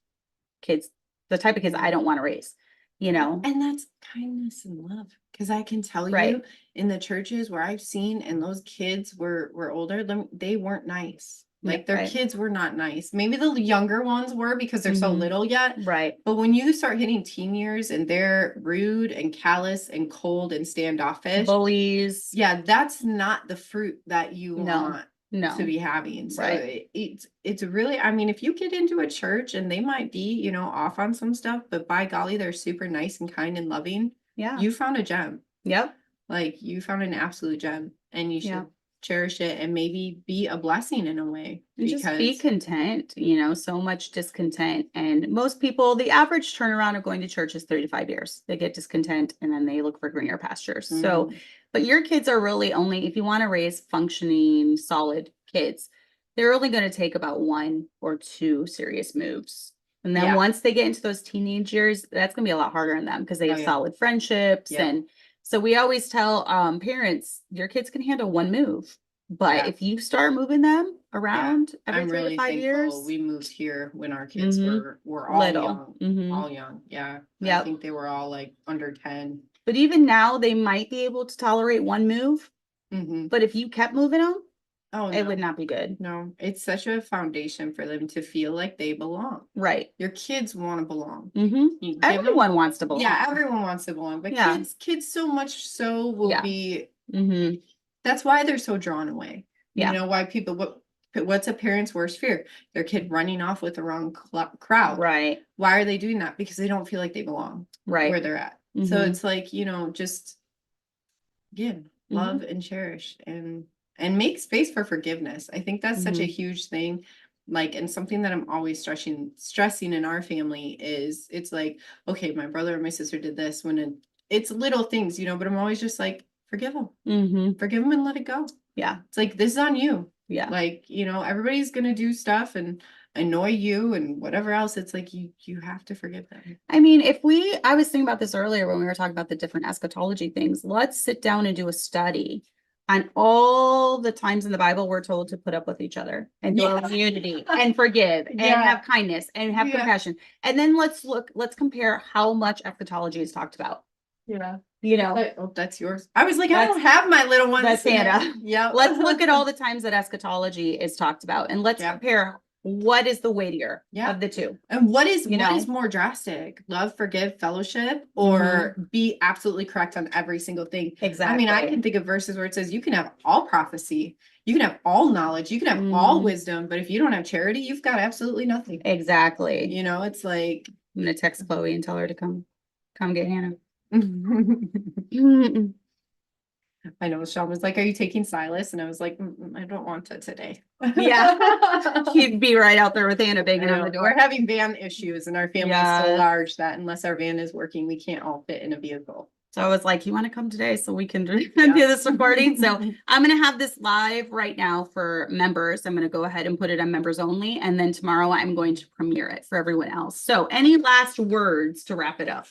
S1: kids, the type of kids I don't want to raise, you know?
S2: And that's kindness and love. Because I can tell
S1: Right.
S2: you, in the churches where I've seen, and those kids were older, they weren't nice. Like, their
S1: Right.
S2: kids were not nice. Maybe the younger ones were, because they're so little yet.
S1: Right.
S2: But when you start hitting teen years and they're rude and callous and cold and standoffish,
S1: Bullies.
S2: yeah, that's not the fruit that you
S1: No.
S2: want
S1: No.
S2: to be having. So
S1: Right.
S2: it's really, I mean, if you get into a church and they might be, you know, off on some stuff, but by golly, they're super nice and kind and loving,
S1: Yeah.
S2: you found a gem.
S1: Yep.
S2: Like, you found an absolute gem, and you should
S1: Yeah.
S2: cherish it and maybe be a blessing in a way.
S1: And just be content, you know, so much discontent. And most people, the average turnaround of going to church is 3 to 5 years. They get discontent and then they look for greener pastures. So, but your kids are really only, if you want to raise functioning, solid kids, they're only going to take about 1 or 2 serious moves. And then
S2: Yeah.
S1: once they get into those teenage years, that's going to be a lot harder on them because they have
S2: yeah.
S1: solid friendships.
S2: Yeah.
S1: And so we always tell parents, your kids can handle 1 move. But
S2: Yeah.
S1: if you start moving them around every
S2: I'm
S1: 3
S2: really
S1: to 5
S2: thankful
S1: years,
S2: we moved here when our kids were all
S1: little.
S2: young. All young. Yeah. I
S1: Yep.
S2: think they were all like under 10.
S1: But even now, they might be able to tolerate 1 move. But if you kept moving them,
S2: Oh,
S1: it
S2: no.
S1: would not be good.
S2: No, it's such a foundation for them to feel like they belong.
S1: Right.
S2: Your kids want to belong. You give them-
S1: Everyone wants to belong.
S2: Yeah, everyone wants to belong, but
S1: Yeah.
S2: kids so much so will
S1: Yeah.
S2: be. That's why they're so drawn away.
S1: Yeah.
S2: You know why what's a parent's worst fear? Their kid running off with the wrong crowd.
S1: Right.
S2: Why are they doing that? Because they don't feel like they belong
S1: Right.
S2: where they're at. So it's like, you know, just again, love and cherish and make space for forgiveness. I think that's such a huge thing. Like, and something that I'm always stressing in our family is, it's like, okay, my brother and my sister did this, when it's little things, you know, but I'm always just like, forgive them. Forgive them and let it go.
S1: Yeah.
S2: It's like, this is on you.
S1: Yeah.
S2: Like, you know, everybody's gonna do stuff and annoy you and whatever else. It's like, you have to forgive them.
S1: I mean, I was thinking about this earlier when we were talking about the different eschatology things. Let's sit down and do a study on all the times in the Bible we're told to put up with each other and dwell in unity and forgive and have kindness and have compassion. And then let's compare how much eschatology is talked about.
S2: Yeah.
S1: You know,
S2: Oh, that's yours. I was like, I don't have my little ones.
S1: That's Santa.
S2: Yeah.
S1: Let's look at all the times that eschatology is talked about, and let's compare what is the weightier of the two.
S2: And what is more drastic? Love, forgive, fellowship, or be absolutely correct on every single thing?
S1: Exactly.
S2: I mean, I can think of verses where it says you can have all prophecy, you can have all knowledge, you can have all wisdom, but if you don't have charity, you've got absolutely nothing.
S1: Exactly.
S2: You know, it's like,
S1: I'm gonna text Chloe and tell her to come get Hannah.
S2: I know Sean was like, "Are you taking Silas?" And I was like, I don't want to today.
S1: Yeah. He'd be right out there with Hannah
S2: I
S1: banging on
S2: know.
S1: the door.
S2: We're having van issues and our family is so
S1: Yes.
S2: large that unless our van is working, we can't all fit in a vehicle.
S1: So I was like, you want to come today so we can do
S2: Yeah.
S1: this recording? So I'm going to have this live right now for members. I'm going to go ahead and put it on members only. And then tomorrow I'm going to premiere it for everyone else. So any last words to wrap it up?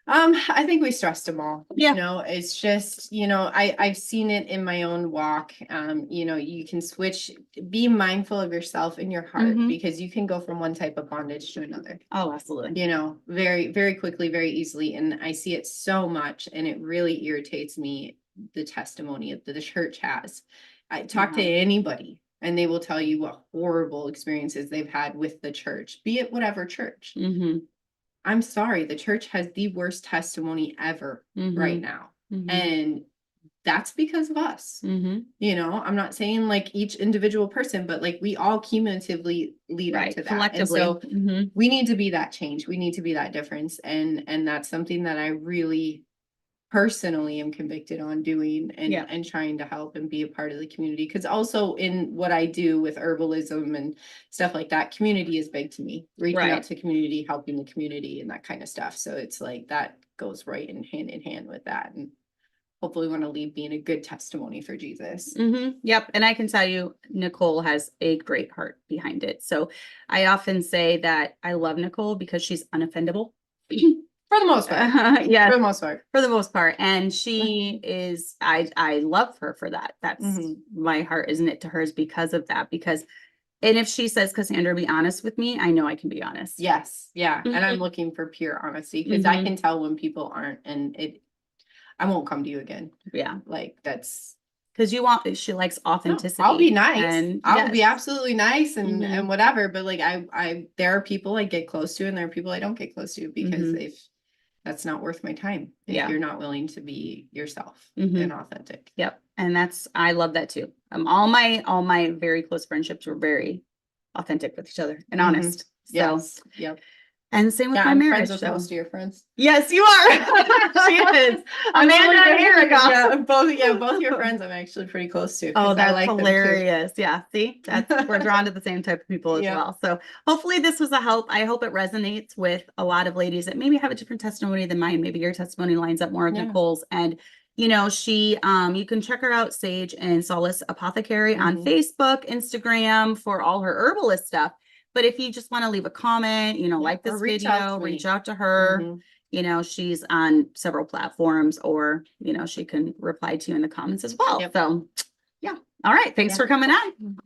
S2: I think we stressed them all.
S1: Yeah.
S2: You know, it's just, I've seen it in my own walk. You can switch, be mindful of yourself and your heart because you can go from one type of bondage to another.
S1: Oh, absolutely.
S2: Very, very quickly, very easily. And I see it so much and it really irritates me, the testimony that the church has. I talk to anybody and they will tell you what horrible experiences they've had with the church, be it whatever church. I'm sorry, the church has the worst testimony ever right now. And that's because of us. I'm not saying like each individual person, but like we all cumulatively lead up to that.
S1: Collectively.
S2: And so we need to be that change. We need to be that difference. And that's something that I really personally am convicted on doing and trying to help and be a part of the community. Because also in what I do with herbalism and stuff like that, community is big to me. Reaching out to community, helping the community and that kind of stuff. So it's like that goes right in hand with that. And hopefully want to leave being a good testimony for Jesus.
S1: Yep. And I can tell you, Nicole has a great heart behind it. So I often say that I love Nicole because she's unoffendable.
S2: For the most part.
S1: Yeah.
S2: For the most part.
S1: For the most part. And she is, I love her for that. That's my heart is knit to hers because of that. And if she says, Cassandra, be honest with me, I know I can be honest.
S2: Yes. Yeah. And I'm looking for pure honesty because I can tell when people aren't, and I won't come to you again. Yeah. Like that's.
S1: Because she likes authenticity.
S2: I'll be nice.
S1: And
S2: I'll be absolutely nice and whatever. But like there are people I get close to and there are people I don't get close to because that's not worth my time if you're not willing to be yourself and authentic.
S1: Yep. And I love that too. All my very close friendships were very authentic with each other and honest. So
S2: yep.
S1: And same with my marriage.
S2: Friends with most of your friends.
S1: Yes, you are. She is. Amanda and Erica.
S2: Yeah, both your friends I'm actually pretty close to.
S1: Oh, that's hilarious. Yeah. See, we're drawn to the same type of people as well. So hopefully this was a help. I hope it resonates with a lot of ladies that maybe have a different testimony than mine. Maybe your testimony lines up more with Nicole's. And she, you can check her out, Sage and Solace Apothecary on Facebook, Instagram for all her herbalist stuff. But if you just want to leave a comment, like this video, reach out to her. She's on several platforms or, she can reply to you in the comments as well. So, yeah. All right. Thanks for coming on.